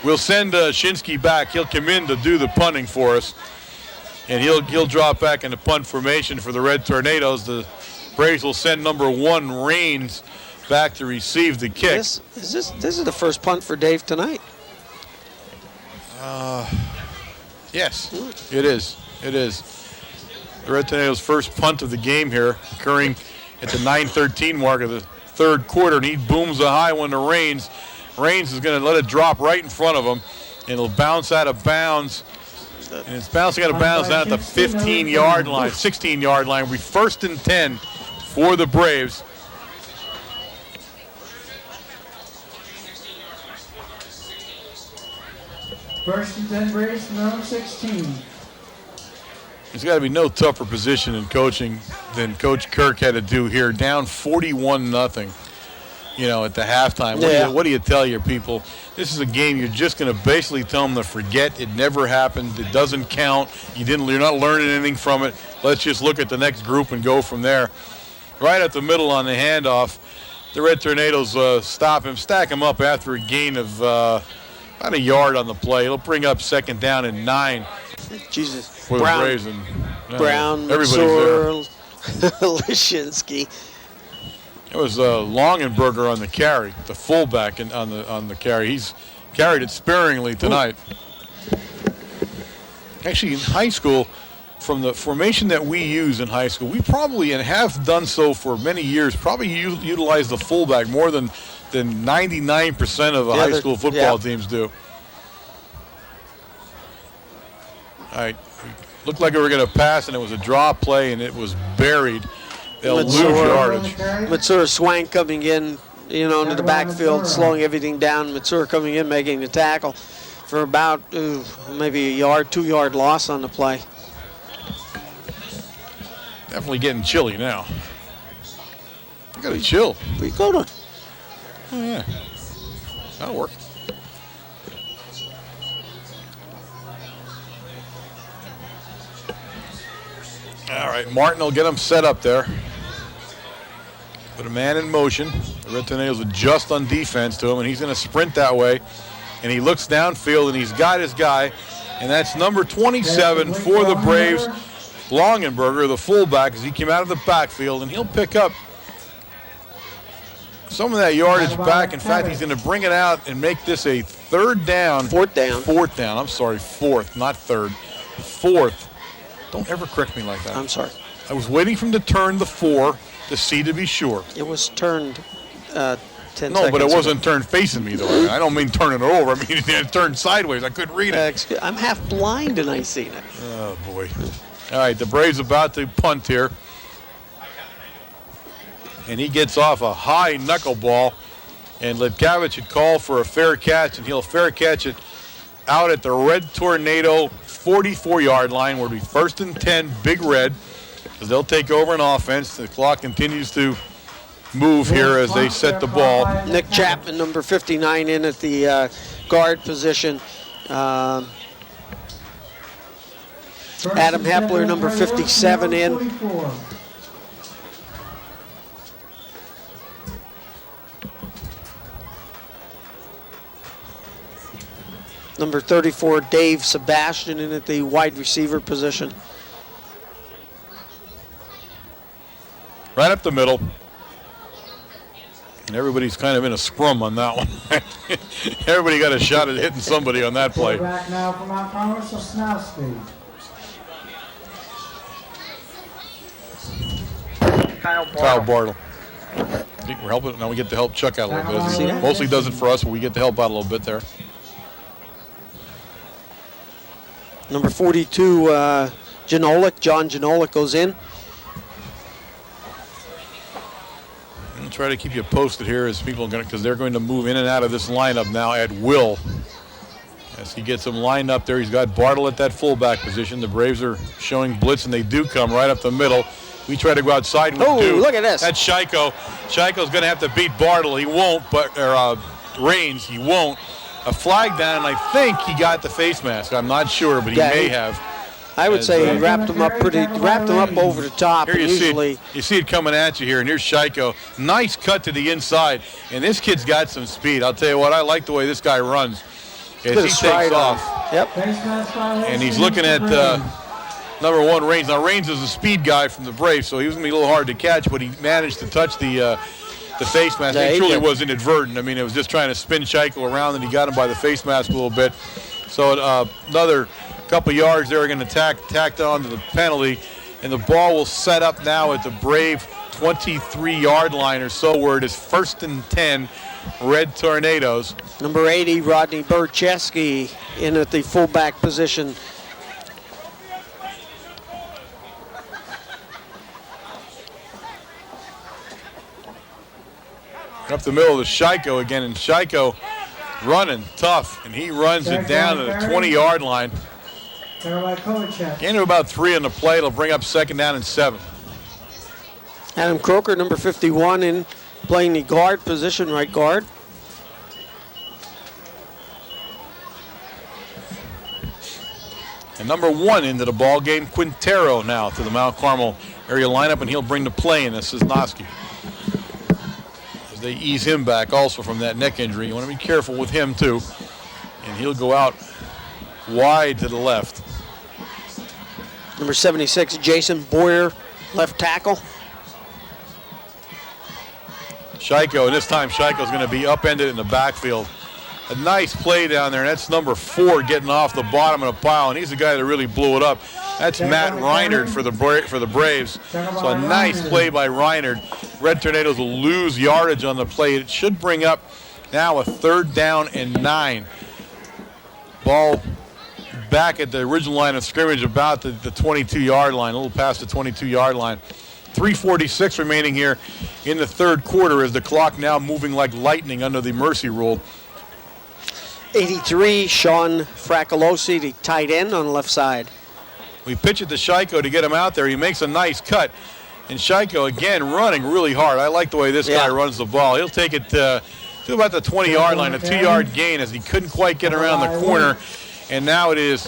Speaker 2: we'll send Shinsky back. He'll come in to do the punting for us. And he'll drop back in the punt formation for the Red Tornadoes. The Braves will send number 1, Reigns, back to receive the kick.
Speaker 3: This is the first punt for Dave tonight.
Speaker 2: Yes, it is. It is. The Red Tornadoes' first punt of the game here, occurring at the 9:13 mark of the 3rd quarter, and he booms a high one to Reigns. Reigns is going to let it drop right in front of him, and it'll bounce out of bounds. And it's bouncing out of bounds down at the 15-yard line, 16-yard line. We 1st and 10 for the Braves.
Speaker 1: First and 10 Braves from number 16.
Speaker 2: There's got to be no tougher position in coaching than Coach Kirk had to do here. Down 41-0. At the halftime. What do you tell your people? This is a game you're just going to basically tell them to forget. It never happened. It doesn't count. You're not learning anything from it. Let's just look at the next group and go from there. Right at the middle on the handoff, the Red Tornadoes stop him, stack him up after a gain of about a yard on the play. It'll bring up 2nd down and 9.
Speaker 3: Jesus.
Speaker 2: For the Braves.
Speaker 3: Brown,
Speaker 2: everybody's there.
Speaker 3: Lishinsky.
Speaker 2: It was Longenberger on the carry, the fullback on the carry. He's carried it sparingly tonight. Actually, in high school, from the formation that we use in high school, we probably, and have done so for many years, probably utilize the fullback more than 99% of the high school football teams do. All right, looked like we were going to pass, and it was a draw play, and it was buried. They'll lose yardage.
Speaker 3: Matsura Swank coming in, into the backfield, slowing everything down. Matsura coming in, making the tackle for about maybe a 2-yard loss on the play.
Speaker 2: Definitely getting chilly now. I got to chill.
Speaker 3: We go to.
Speaker 2: Oh, yeah. That'll work. All right, Martin will get him set up there. Put a man in motion. The Red Tornadoes adjust on defense to him, and he's going to sprint that way. And he looks downfield, and he's got his guy. And that's number 27 for the Braves, Longenberger, the fullback, as he came out of the backfield. And he'll pick up some of that yardage back. In fact, he's going to bring it out and make this a 3rd down.
Speaker 3: 4th down.
Speaker 2: 4th down. I'm sorry, 4th, not 3rd. 4th. Don't ever correct me like that.
Speaker 3: I'm sorry.
Speaker 2: I was waiting for him to turn the 4 to see to be sure.
Speaker 3: It was turned 10
Speaker 2: No,
Speaker 3: seconds
Speaker 2: but it
Speaker 3: ago.
Speaker 2: wasn't turned facing me, though. I don't mean turning it over. I mean it turned sideways. I couldn't read it.
Speaker 3: I'm half blind and I seen it.
Speaker 2: Oh, boy. All right, the Braves about to punt here. And he gets off a high knuckleball. And Litkavich had called for a fair catch, and he'll fair catch it out at the Red Tornado 44-yard line, where it'll be 1st and 10, Big Red, as they'll take over an offense. The clock continues to move here as they set the ball.
Speaker 3: Nick Chapman, number 59, in at the guard position. Adam Hepler, number 57, in. Number 34, Dave Sebastian, in at the wide receiver position.
Speaker 2: Right up the middle. And everybody's kind of in a scrum on that one. Everybody got a shot at hitting somebody on that play.
Speaker 1: Back now from Mount Carmel, Sosnowski.
Speaker 2: Kyle Bartle. I think we're helping. Now we get to help Chuck out a little bit. He mostly does it for us, but we get to help out a little bit there.
Speaker 3: Number 42, John Janolic goes in.
Speaker 2: I'll try to keep you posted here as people are going to, because they're going to move in and out of this lineup now at will. As he gets them lined up there, he's got Bartle at that fullback position. The Braves are showing blitz, and they do come right up the middle. We try to go outside. We do.
Speaker 3: Look at this.
Speaker 2: That's Shiko. Shiko's going to have to beat Bartle. He won't, or Raines. He won't. A flag down, and I think he got the face mask. I'm not sure, but he may have.
Speaker 3: I would say he wrapped him up over the top.
Speaker 2: Here you see it coming at you here, and here's Shiko. Nice cut to the inside, and this kid's got some speed. I'll tell you what, I like the way this guy runs as he takes off.
Speaker 3: Yep.
Speaker 2: And he's looking at number 1, Raines. Now, Raines is a speed guy from the Braves, so he was going to be a little hard to catch, but he managed to touch the face mask. It truly was inadvertent. I mean, it was just trying to spin Shiko around, and he got him by the face mask a little bit. So another couple yards there are going to tacked on to the penalty, and the ball will set up now at the Brave 23-yard line or so, where it is 1st and 10, Red Tornadoes.
Speaker 3: Number 80, Rodney Burcheski, in at the fullback position.
Speaker 2: Up the middle of Shiko again, and Shiko running tough, and he runs it down to the 20-yard line. Into about 3 on the play. It'll bring up 2nd down and 7.
Speaker 3: Adam Croker, number 51, in playing the guard position, right guard.
Speaker 2: And number 1 into the ball game, Quintero now to the Mount Carmel area lineup, and he'll bring the play in. This is Sosnowski. As they ease him back also from that neck injury. You want to be careful with him too. And he'll go out wide to the left.
Speaker 3: Number 76, Jason Boyer, left tackle.
Speaker 2: Shiko, and this time Shiko's going to be upended in the backfield. A nice play down there, and that's number 4 getting off the bottom of the pile, and he's the guy that really blew it up. That's Matt Reinert for the Braves. So a nice play by Reinert. Red Tornadoes will lose yardage on the play. It should bring up now a 3rd down and 9. Ball back at the original line of scrimmage, about the 22-yard line, a little past the 22-yard line. 3:46 remaining here in the 3rd quarter, as the clock now moving like lightning under the mercy rule.
Speaker 3: 83, Sean Fracolosi, the tight end on the left side.
Speaker 2: We pitch it to Shiko to get him out there. He makes a nice cut. And Shiko, again, running really hard. I like the way this guy runs the ball. He'll take it to about the 20-yard line, a 2-yard gain, as he couldn't quite get around the corner. And now it is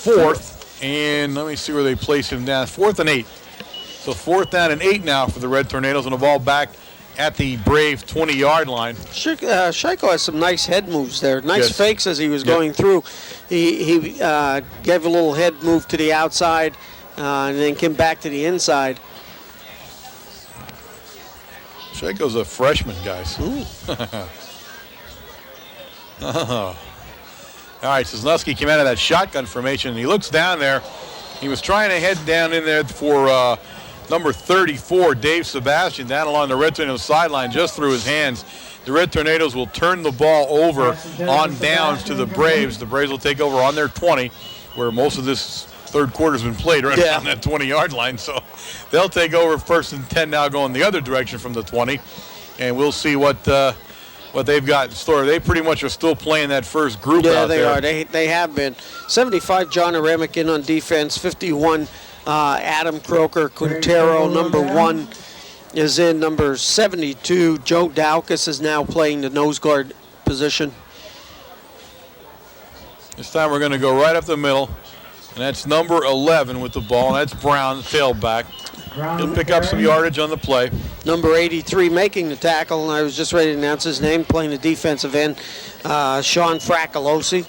Speaker 2: 4th. And let me see where they place him down. 4th and 8. So 4th down and 8 now for the Red Tornadoes, and the ball back at the Brave 20-yard line.
Speaker 3: Shiko has some nice head moves there. Nice fakes as he was going through. He gave a little head move to the outside and then came back to the inside.
Speaker 2: Shiko's a freshman, guys. All right, Sosnowski came out of that shotgun formation, and he looks down there. He was trying to head down in there for Number 34, Dave Sebastian, down along the Red Tornadoes sideline, just through his hands. The Red Tornadoes will turn the ball over on downs to the Braves. The Braves will take over on their 20, where most of this third quarter's been played right on that 20-yard line. So they'll take over 1st and 10 now, going the other direction from the 20, and we'll see what they've got in store. They pretty much are still playing that first group out there.
Speaker 3: Yeah, they are. They have been. 75, John Aremic in on defense. 51, Adam Croker. Quintero, number 1, is in. Number 72, Joe Daukus is now playing the nose guard position.
Speaker 2: This time we're going to go right up the middle, and that's number 11 with the ball, and that's Brown, the tailback. He'll pick up some yardage on the play.
Speaker 3: Number 83 making the tackle, and I was just ready to announce his name, playing the defensive end, Sean Fracalosi.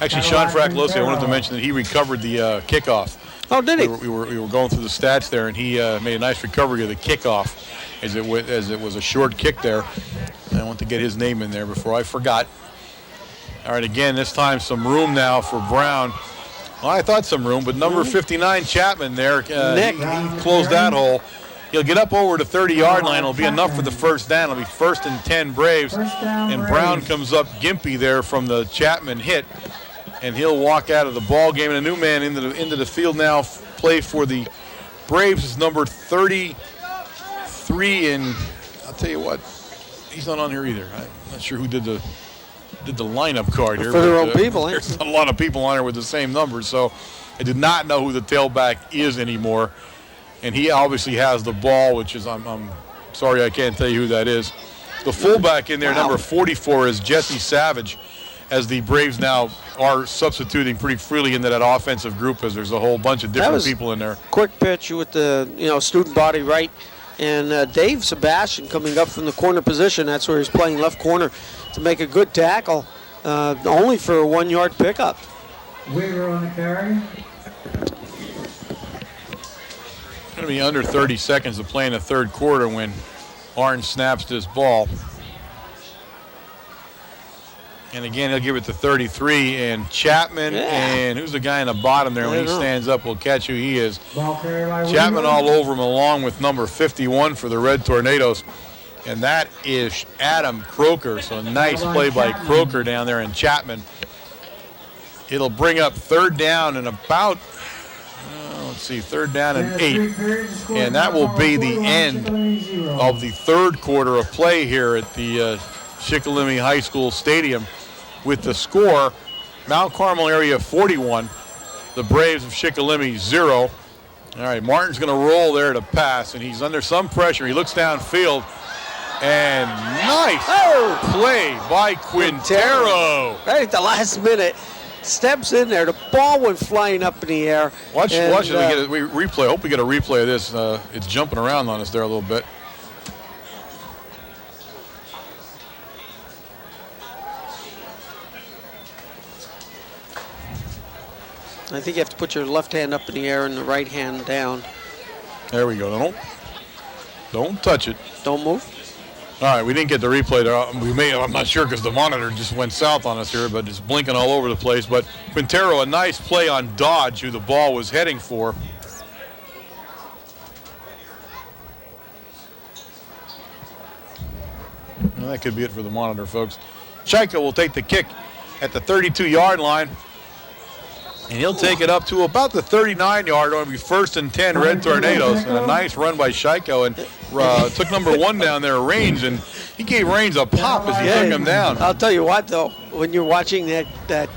Speaker 2: Actually, Sean Fracalosi, I wanted to mention that he recovered the kickoff.
Speaker 3: Oh, did he?
Speaker 2: We were going through the stats there, and he made a nice recovery of the kickoff as it was a short kick there. And I want to get his name in there before I forgot. All right, again, this time some room now for Brown. Well, I thought some room, but number 59, Chapman there, he closed that hole. He'll get up over the 30-yard line. It'll be enough for the first down. It'll be 1st and 10 Braves. And Brown comes up gimpy there from the Chapman hit, and he'll walk out of the ball game. And a new man into the field now, play for the Braves is number 33. And I'll tell you what, he's not on here either. I'm not sure who did the lineup card here.
Speaker 3: For their own people,
Speaker 2: There's a lot of people on here with the same numbers, so I did not know who the tailback is anymore. And he obviously has the ball, which is, I'm sorry I can't tell you who that is. The fullback in there, number 44, is Jesse Savage, as the Braves now are substituting pretty freely into that offensive group, as there's a whole bunch of different people in there.
Speaker 3: Quick pitch with the student body right. And Dave Sebastian coming up from the corner position. That's where he's playing left corner to make a good tackle, only for a 1-yard pickup.
Speaker 1: Weaver on the carry.
Speaker 2: It's going to be under 30 seconds to play in the third quarter when Orange snaps this ball. And again, he'll give it to 33, and Chapman, and who's the guy in the bottom there? When he stands up, we'll catch who he is. Chapman all over him, along with number 51 for the Red Tornadoes. And that is Adam Croker. So a nice play by Croker down there, and Chapman. It'll bring up 3rd down and about, let's see, 3rd down and 8. And that will be the end of the third quarter of play here at the Shikellamy High School Stadium, with the score, Mount Carmel area 41, the Braves of Shikellamy 0. All right, Martin's going to roll there to pass, and he's under some pressure. He looks downfield, and nice play by Quintero.
Speaker 3: Right at the last minute, steps in there. The ball went flying up in the air.
Speaker 2: Watch it. We replay. I hope we get a replay of this. It's jumping around on us there a little bit.
Speaker 3: I think you have to put your left hand up in the air and the right hand down.
Speaker 2: There we go. Don't touch it.
Speaker 3: Don't move.
Speaker 2: All right, we didn't get the replay there. I'm not sure because the monitor just went south on us here, but it's blinking all over the place. But Quintero, a nice play on Dodge, who the ball was heading for. Well, that could be it for the monitor, folks. Chaika will take the kick at the 32-yard line. And he'll take it up to about the 39-yard. It'll be 1st and 10 Red Tornadoes. And a nice run by Shiko, and took number 1 down there, Raines, and he gave Raines a pop as he took him down.
Speaker 3: I'll tell you what, though, when you're watching that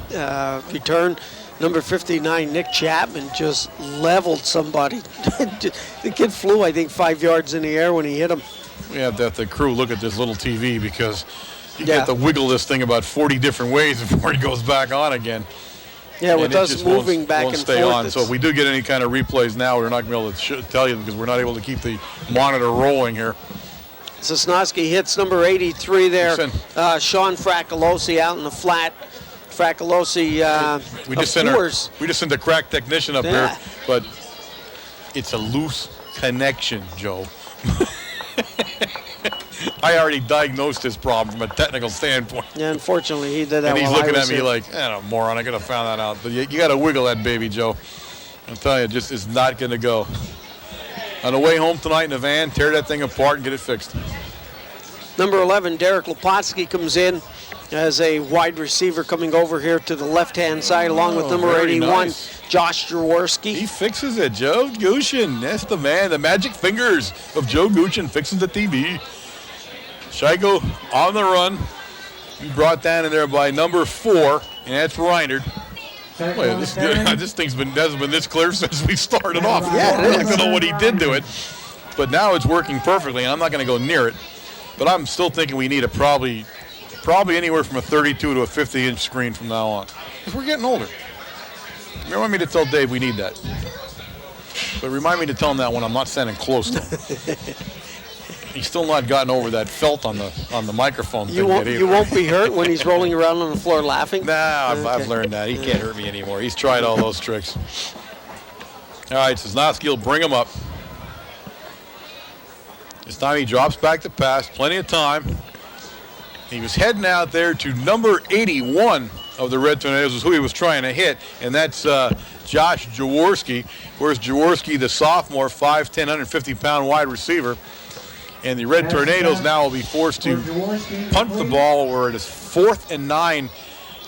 Speaker 3: return, number 59, Nick Chapman, just leveled somebody. The kid flew, I think, 5 yards in the air when he hit him.
Speaker 2: We have to have the crew look at this little TV because you get to wiggle this thing about 40 different ways before it goes back on again.
Speaker 3: Yeah, with us moving back and
Speaker 2: stay
Speaker 3: forth.
Speaker 2: On. So if we do get any kind of replays now, we're not going to be able to tell you because we're not able to keep the monitor rolling here.
Speaker 3: Sosnowski hits number 83 there. Sean Fracalosi out in the flat. Fracalosi,
Speaker 2: we just sent a crack technician up here, but it's a loose connection, Joe. I already diagnosed this problem from a technical standpoint.
Speaker 3: Yeah, unfortunately, he did that.
Speaker 2: And he's looking at me like, moron, I could have found that out. But you got to wiggle that baby, Joe. I'm telling you, just is not going to go. on the way home tonight in the van, tear that thing apart and get it fixed.
Speaker 3: Number 11, Derek Lepotsky comes in as a wide receiver coming over here to the left-hand side, along with number 81,
Speaker 2: nice.
Speaker 3: Josh Jaworski.
Speaker 2: He fixes it. Joe Guchin, that's the man. The magic fingers of Joe Guchin fixing the TV. Shigo on the run. He brought down in there by number 4, and that's Reinert. Boy, this thing's hasn't been this clear since we started off.
Speaker 3: Yeah,
Speaker 2: I don't know what he did to it, but now it's working perfectly, and I'm not going to go near it. But I'm still thinking we need a probably anywhere from a 32 to a 50-inch screen from now on, because we're getting older. Remind me to tell Dave we need that. But remind me to tell him that when I'm not standing close to him. He's still not gotten over that felt on the microphone thing yet either.
Speaker 3: You won't be hurt when he's rolling around on the floor laughing?
Speaker 2: Nah, I've learned that. He can't hurt me anymore. He's tried all those tricks. All right, Sosnowski will bring him up. This time he drops back to pass. Plenty of time. He was heading out there to number 81 of the Red Tornadoes, is who he was trying to hit, and that's Josh Jaworski. Whereas Jaworski, the sophomore, 5'10", 150-pound wide receiver. And the Red Tornadoes now will be forced to punt the ball where it is 4th and 9.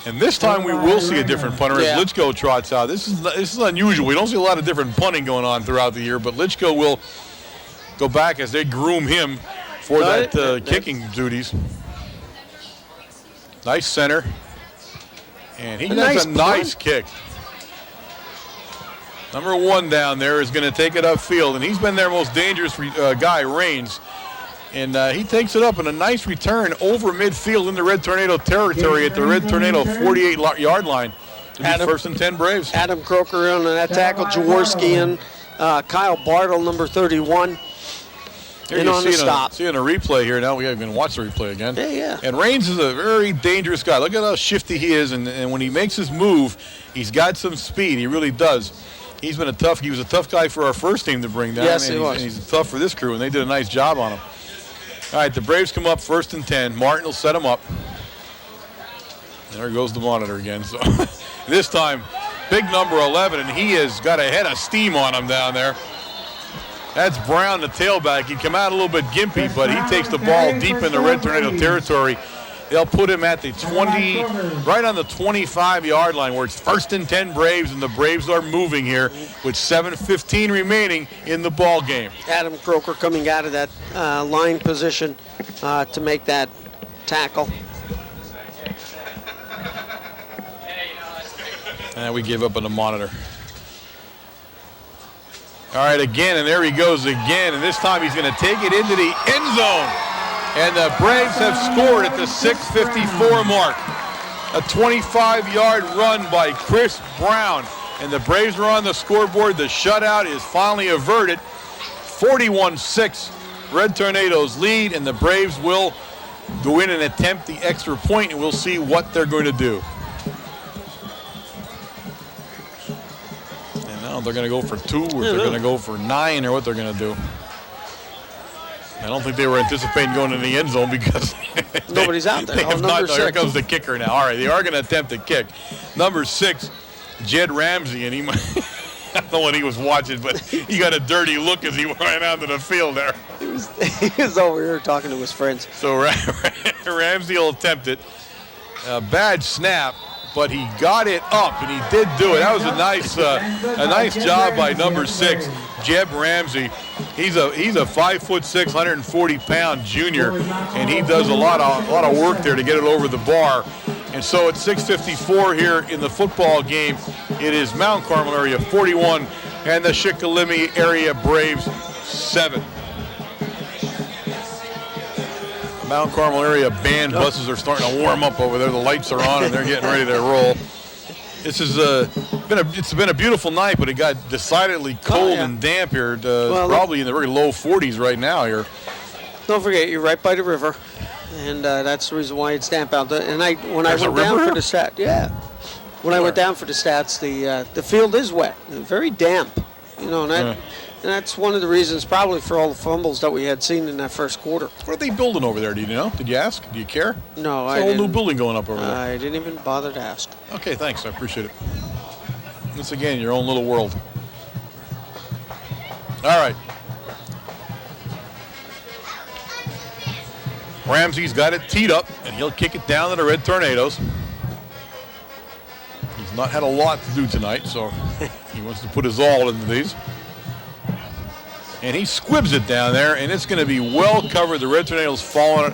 Speaker 2: And this time we will see a different punter as Litchko trots out. This is unusual. We don't see a lot of different punting going on throughout the year, but Litchko will go back as they groom him for that kicking duties. Nice center. And he has a nice kick. Number 1 down there is going to take it upfield, and he's been their most dangerous guy, Raines. And he takes it up in a nice return over midfield in the Red Tornado territory at the Red Tornado 48-yard line. First and 10 Braves.
Speaker 3: Adam Croker on that tackle, Jaworski and Kyle Bartle, number 31.
Speaker 2: Here you see in a replay here now. We haven't even watched the replay again.
Speaker 3: Yeah.
Speaker 2: And Raines is a very dangerous guy. Look at how shifty he is, and when he makes his move, he's got some speed. He really does. He was a tough guy for our first team to bring down.
Speaker 3: Yes,
Speaker 2: and
Speaker 3: he was.
Speaker 2: And he's tough for this crew, and they did a nice job on him. All right, the Braves come up 1st and 10. Martin will set him up. There goes the monitor again. So this time, big number 11, and he has got a head of steam on him down there. That's Brown, the tailback. He come out a little bit gimpy, but he takes the ball deep in the Red Tornado territory. They'll put him at the 20, right on the 25-yard line, where it's 1st and 10 Braves, and the Braves are moving here with 7:15 remaining in the ball game.
Speaker 3: Adam Croker coming out of that line position to make that tackle.
Speaker 2: And we gave up on the monitor. All right, again, and there he goes again, and this time he's going to take it into the end zone. And the Braves have scored at the 6:54 mark. A 25-yard run by Chris Brown. And the Braves are on the scoreboard. The shutout is finally averted. 41-6. Red Tornadoes lead, and the Braves will go in and attempt the extra point, and we'll see what they're going to do. And now they're going to go for 2, or they're going to go for 9, or what they're going to do. I don't think they were anticipating going in the end zone because
Speaker 3: nobody's out there.
Speaker 2: Here comes the kicker now. All right, they are going to attempt the kick. Number 6, Jed Ramsey, and he might, I don't know what he was watching, but he got a dirty look as he ran out to the field there.
Speaker 3: He was over here talking to his friends.
Speaker 2: So Ramsey will attempt it. A bad snap, but he got it up, and he did do it. That was a nice job by number 6, Jeb Ramsey. He's a 5'6", 140-pound junior, and he does a lot of work there to get it over the bar. And so at 6:54 here in the football game, it is Mount Carmel area 41 and the Shikellamy area Braves 7. Mount Carmel area band buses are starting to warm up over there. The lights are on and they're getting ready to roll. This has been a beautiful night, but it got decidedly cold and damp here. Probably in the very low 40s right now here.
Speaker 3: Don't forget, you're right by the river, and that's the reason why it's damp out there. And when I went down for the stats, when I went down for the stats, the field is wet, and very damp. And that's one of the reasons probably for all the fumbles that we had seen in that first quarter.
Speaker 2: What are they building over there? Do you know? Did you ask? Do you care?
Speaker 3: No,
Speaker 2: I didn't. It's a whole new building going up over there.
Speaker 3: I didn't even bother to ask.
Speaker 2: Okay, thanks. I appreciate it. Once again, your own little world. All right. Ramsey's got it teed up, and he'll kick it down to the Red Tornadoes. He's not had a lot to do tonight, so he wants to put his all into these. And he squibs it down there, and it's going to be well covered. The Red Tornadoes falling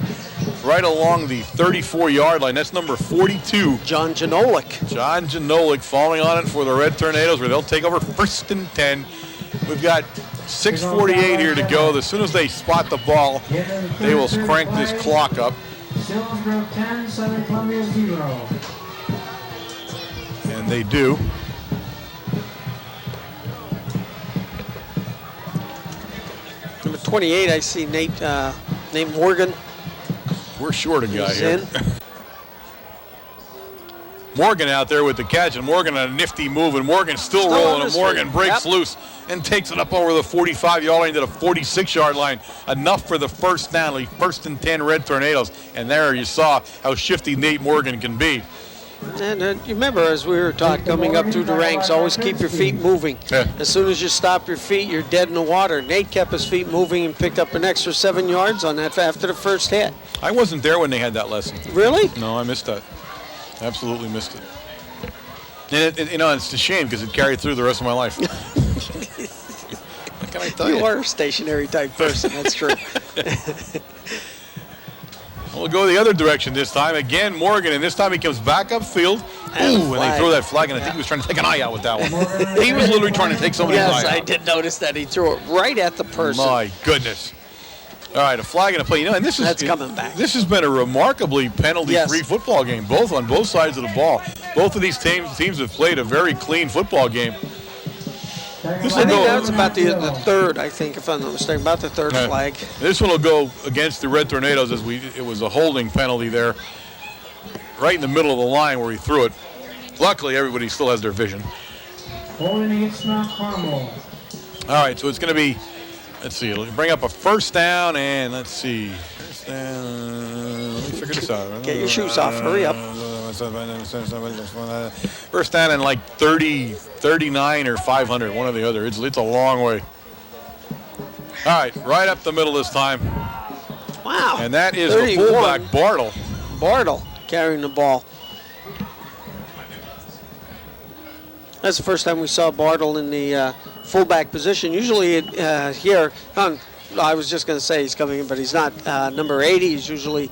Speaker 2: right along the 34-yard line. That's number 42.
Speaker 3: John Janolic.
Speaker 2: John Janolic falling on it for the Red Tornadoes, where they'll take over 1st and 10. We've got 6:48 here to go. As soon as they spot the ball, they will crank this clock up.
Speaker 1: Sillsgrove 10, Southern Columbia 0.
Speaker 2: And they do.
Speaker 3: Number 28, I see Nate Morgan.
Speaker 2: We're short a guy
Speaker 3: He's
Speaker 2: here.
Speaker 3: in.
Speaker 2: Morgan out there with the catch, and Morgan a nifty move, and Morgan's still
Speaker 3: Still on
Speaker 2: rolling,
Speaker 3: the
Speaker 2: and Morgan
Speaker 3: street.
Speaker 2: breaks
Speaker 3: Yep.
Speaker 2: loose and takes it up over the 45-yard line to the 46-yard line. Enough for the first down, 1st and 10 Red Tornadoes. And there you saw how shifty Nate Morgan can be.
Speaker 3: And you remember, as we were talking, coming up through the ranks, always keep your feet moving.
Speaker 2: Yeah.
Speaker 3: As soon as you stop your feet, you're dead in the water. Nate kept his feet moving and picked up an extra 7 yards on that after the first hit.
Speaker 2: I wasn't there when they had that lesson.
Speaker 3: Really?
Speaker 2: No, I missed that. Absolutely missed it. And it's a shame because it carried through the rest of my life. What can I tell you?
Speaker 3: You are a stationary type person, that's true.
Speaker 2: We'll go the other direction this time. Again, Morgan, and this time he comes back upfield. Ooh, and they throw that flag, and I think he was trying to take an eye out with that one. He was literally trying to take somebody's
Speaker 3: Yes,
Speaker 2: eye out.
Speaker 3: I did notice that. He threw it right at the person.
Speaker 2: My goodness. All right, a flag and a play. And this is
Speaker 3: That's coming back.
Speaker 2: This has been a remarkably penalty-free football game, on both sides of the ball. Both of these teams have played a very clean football game.
Speaker 3: I think that was about the third, I think, if I'm not mistaken, about the third flag.
Speaker 2: This one will go against the Red Tornadoes it was a holding penalty there, right in the middle of the line where he threw it. Luckily, everybody still has their vision.
Speaker 1: Holding against Mount Carmel.
Speaker 2: All right, so it's going to be, let's see, it'll bring up a first down, and let's see. First down, let me figure this out.
Speaker 3: Get your shoes off, hurry up.
Speaker 2: First down and like 30, 39 or 500, one or the other. It's a long way. All right up the middle this time.
Speaker 3: Wow.
Speaker 2: And that is
Speaker 3: 31.
Speaker 2: the fullback, Bartle.
Speaker 3: Bartle carrying the ball. That's the first time we saw Bartle in the fullback position. Usually here, I was just going to say he's coming in, but he's not. Number 80 is usually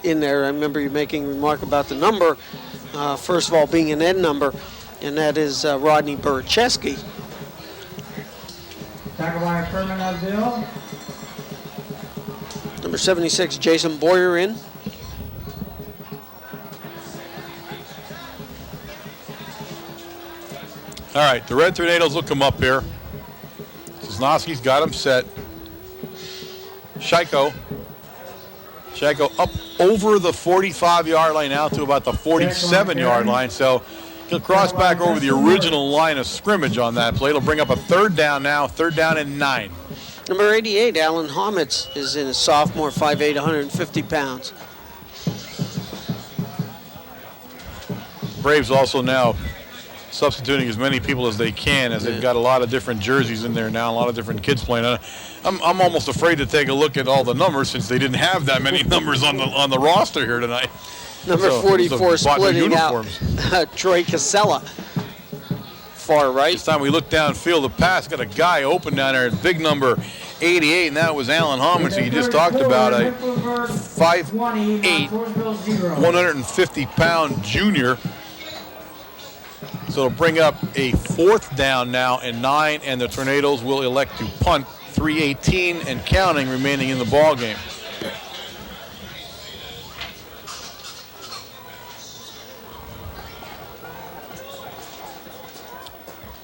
Speaker 3: in there. I remember you making a remark about the number, first of all being an end number, and that is Rodney Buracheski.
Speaker 1: Tackle by Kerman Abdul.
Speaker 3: Number 76, Jason Boyer in.
Speaker 2: All right, the Red Tornadoes will come up here. Cisnowski's got him set. Shiko up over the 45-yard line now to about the 47-yard line. So he'll cross back over the original line of scrimmage on that play. It'll bring up a third down now, 3rd down and 9.
Speaker 3: Number 88, Alan Homitz, is in a sophomore, 5'8", 150 pounds.
Speaker 2: Braves also now substituting as many people as they can, as they've got a lot of different jerseys in there now, a lot of different kids playing. I'm almost afraid to take a look at all the numbers since they didn't have that many numbers on the roster here tonight.
Speaker 3: Number 44 splitting out Troy Casella. Far right.
Speaker 2: This time we look downfield, the pass got a guy open down there, big number 88, and that was Alan Homitz. He just talked about a 5'8", 150-pound junior. So it'll bring up a 4th down now and 9, and the Tornadoes will elect to punt. 3:18 and counting remaining in the ball game.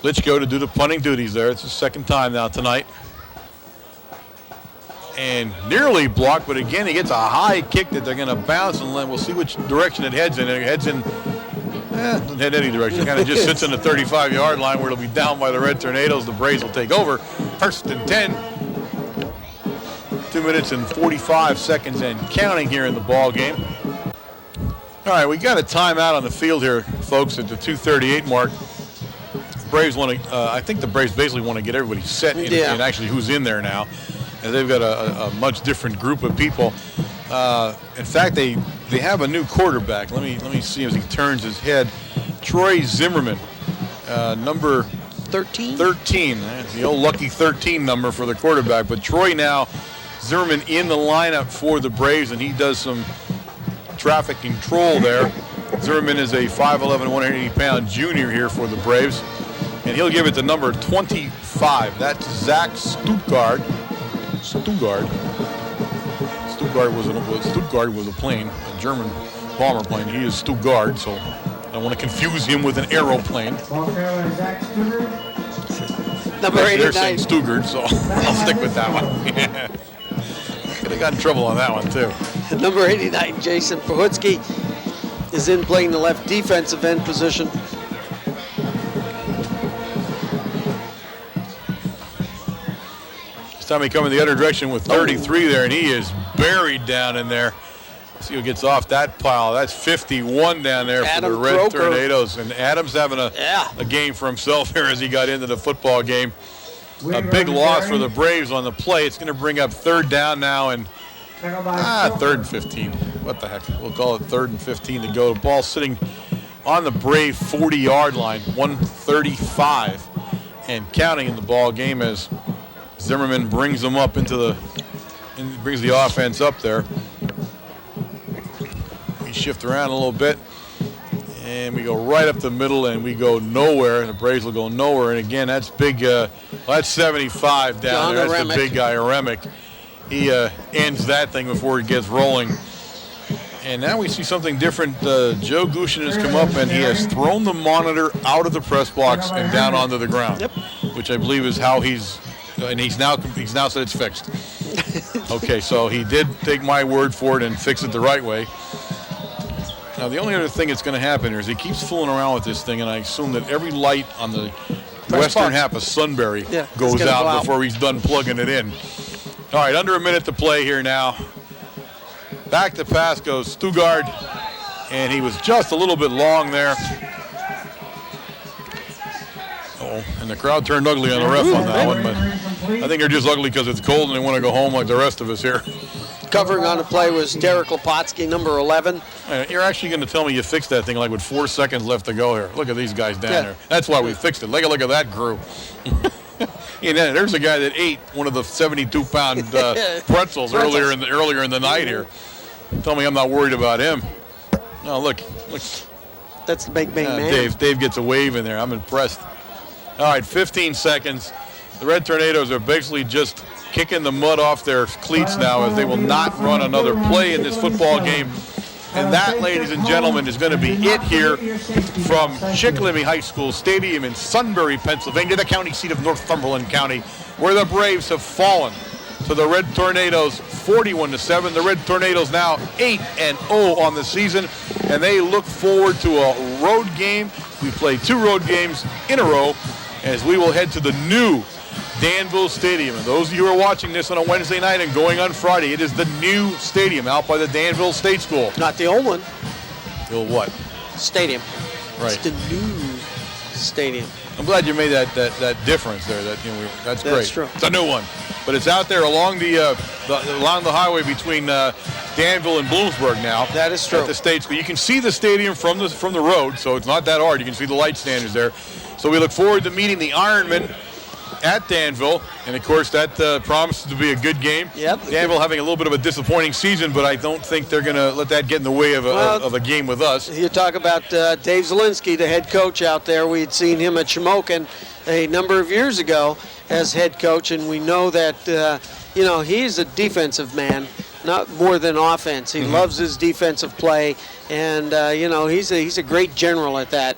Speaker 2: Litchko to do the punting duties there. It's the second time now tonight. And nearly blocked, but again, he gets a high kick that they're going to bounce, and we'll see which direction it heads in. It heads in, doesn't head any direction. It kind of just sits in the 35-yard line where it'll be down by the Red Tornadoes. The Braves will take over. 1st and 10. 2 minutes and 45 seconds and counting here in the ball game. All right, we got a timeout on the field here, folks, at the 2:38 mark. Braves want to. I think the Braves basically want to get everybody set in actually who's in there now, and they've got a much different group of people. In fact, they have a new quarterback. Let me see as he turns his head. Troy Zimmerman, number
Speaker 3: 13?
Speaker 2: 13. The old lucky 13 number for the quarterback. But Troy now, Zimmerman in the lineup for the Braves, and he does some traffic control there. Zimmerman is a 5'11", 180-pound junior here for the Braves. And he'll give it to number 25. That's Zach Stuttgart. Stuttgart was a plane, a German bomber plane. He is Stuttgart, so I don't want to confuse him with an aeroplane.
Speaker 3: Number 89.
Speaker 2: They're saying Stuttgart, so I'll stick with that one. Could have got in trouble on that one, too.
Speaker 3: Number 89, Jason Pahutsky, is in playing the left defensive end position.
Speaker 2: This time he coming the other direction with 33 there, and he is buried down in there. See who gets off that pile. That's 51 down there for the Red Tornadoes. And Adams having a game for himself here as he got into the football game. A big loss for the Braves on the play. It's going to bring up third down now and third and 15. What the heck? We'll call it third and 15 to go. The ball sitting on the Brave 40-yard line, 135 and counting in the ball game as Zimmerman brings them up brings the offense up there. We shift around a little bit, and we go right up the middle, and we go nowhere. The Braves will go nowhere, and again, that's big. That's 75 down there. That's the big guy, Remick. He ends that thing before it gets rolling. And now we see something different. Joe Gushin has come up, and he has thrown the monitor out of the press box and down onto the ground, which I believe is how he's now said it's fixed. Okay, so he did take my word for it and fix it the right way. Now, the only other thing that's going to happen here is he keeps fooling around with this thing, and I assume that every light on the western half of Sunbury goes out before he's done plugging it in. All right, under a minute to play here now. Back to pass goes Stuttgart, and he was just a little bit long there. And the crowd turned ugly on the ref on that one, but I think they're just ugly because it's cold and they want to go home like the rest of us here.
Speaker 3: Covering on the play was Derek Lepotsky, number 11.
Speaker 2: You're actually going to tell me you fixed that thing like with 4 seconds left to go here. Look at these guys down there. That's why we fixed it. Look at that crew. There's a guy that ate one of the 72-pound pretzels earlier in the night here. Tell me I'm not worried about him. No, look.
Speaker 3: That's the big man.
Speaker 2: Dave gets a wave in there. I'm impressed. All right, 15 seconds. The Red Tornadoes are basically just kicking the mud off their cleats now as they will not run another play in this football game. And that, ladies and gentlemen, is going to be it here from Shikellamy High School Stadium in Sunbury, Pennsylvania, the county seat of Northumberland County, where the Braves have fallen to the Red Tornadoes 41-7. The Red Tornadoes now 8-0 on the season, and they look forward to a road game. We play 2 road games in a row as we will head to the new Danville Stadium. And those of you who are watching this on a Wednesday night and going on Friday, it is the new stadium out by the Danville State School.
Speaker 3: Not the old one.
Speaker 2: The old what?
Speaker 3: Stadium.
Speaker 2: Right.
Speaker 3: It's the new stadium.
Speaker 2: I'm glad you made that difference there. That's great.
Speaker 3: That's true.
Speaker 2: It's a new one, but it's out there along the highway between Danville and Bloomsburg now.
Speaker 3: That is true.
Speaker 2: At the State School, you can see the stadium from the road, so it's not that hard. You can see the light standards there. So we look forward to meeting the Ironmen at Danville, and of course that promises to be a good game.
Speaker 3: Yep.
Speaker 2: Danville having a little bit of a disappointing season, but I don't think they're going to let that get in the way of a game with us.
Speaker 3: You talk about Dave Zielinski, the head coach out there. We had seen him at Shamokin a number of years ago as head coach, and we know that he's a defensive man, not more than offense. He loves his defensive play, and he's a great general at that.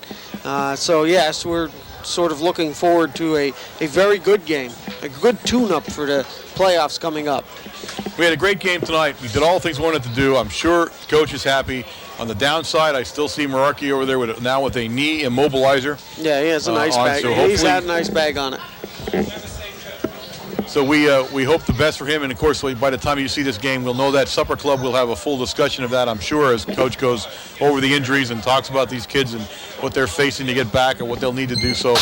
Speaker 3: So yes, we're sort of looking forward to a very good game, a good tune-up for the playoffs coming up.
Speaker 2: We had a great game tonight. We did all the things we wanted to do. I'm sure Coach is happy. On the downside, I still see Meraki over there with a knee immobilizer.
Speaker 3: Yeah, he has an ice bag.
Speaker 2: So
Speaker 3: he's had an ice bag on it.
Speaker 2: So we hope the best for him, and of course, by the time you see this game, we'll know that Supper Club will have a full discussion of that, I'm sure, as Coach goes over the injuries and talks about these kids and what they're facing to get back and what they'll need to do. So,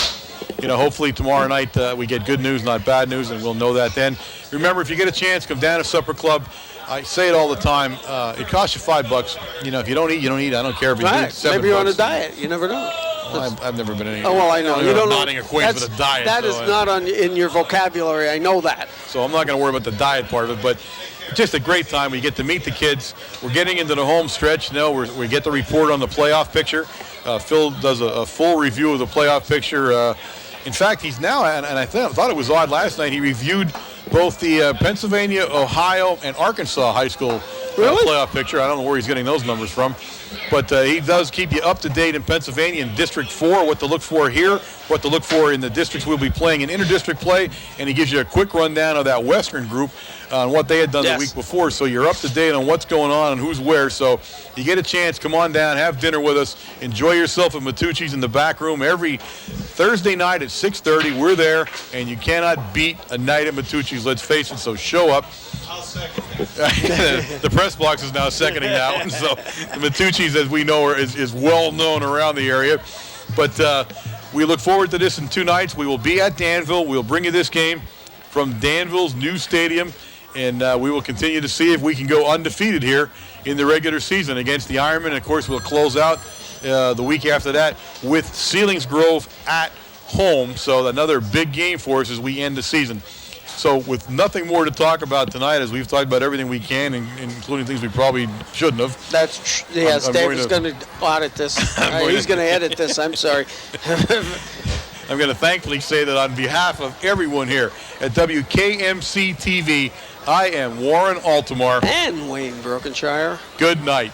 Speaker 2: hopefully tomorrow night we get good news, not bad news, and we'll know that then. Remember, if you get a chance, come down to Supper Club. I say it all the time. It costs you $5. You know, if you don't eat, you don't eat. I don't care if you do $7.
Speaker 3: Maybe you're on a diet. You never know.
Speaker 2: Well, I've never been any.
Speaker 3: Oh, well, I know. You don't know.
Speaker 2: Nodding acquaintance with a diet.
Speaker 3: That is not in your vocabulary. I know that.
Speaker 2: So I'm not going to worry about the diet part of it, but just a great time. We get to meet the kids. We're getting into the home stretch. You know, we get the report on the playoff picture. Phil does a full review of the playoff picture. In fact, he's now, and I thought it was odd last night, he reviewed both the Pennsylvania, Ohio, and Arkansas high school playoff picture. I don't know where he's getting those numbers from. But he does keep you up to date in Pennsylvania in District 4, what to look for here, what to look for in the districts we'll be playing in interdistrict play, and he gives you a quick rundown of that Western group on what they had done the week before. So you're up to date on what's going on and who's where. So you get a chance, come on down, have dinner with us, enjoy yourself at Matucci's in the back room every Thursday night at 6:30. We're there, and you cannot beat a night at Matucci's, let's face it, so show up.
Speaker 4: I'll second.
Speaker 2: The press box is now seconding that one. So the Matucci's, as we know, is well known around the area. But we look forward to this in 2 nights. We will be at Danville. We'll bring you this game from Danville's new stadium, and we will continue to see if we can go undefeated here in the regular season against the Ironmen. And of course, we'll close out the week after that with Selinsgrove at home. So another big game for us as we end the season. So with nothing more to talk about tonight, as we've talked about everything we can, including things we probably shouldn't have.
Speaker 3: David's going to audit this. He's going to edit this. I'm sorry.
Speaker 2: I'm going to thankfully say that on behalf of everyone here at WKMC TV, I am Warren Altamar.
Speaker 3: And Wayne Brokenshire.
Speaker 2: Good night.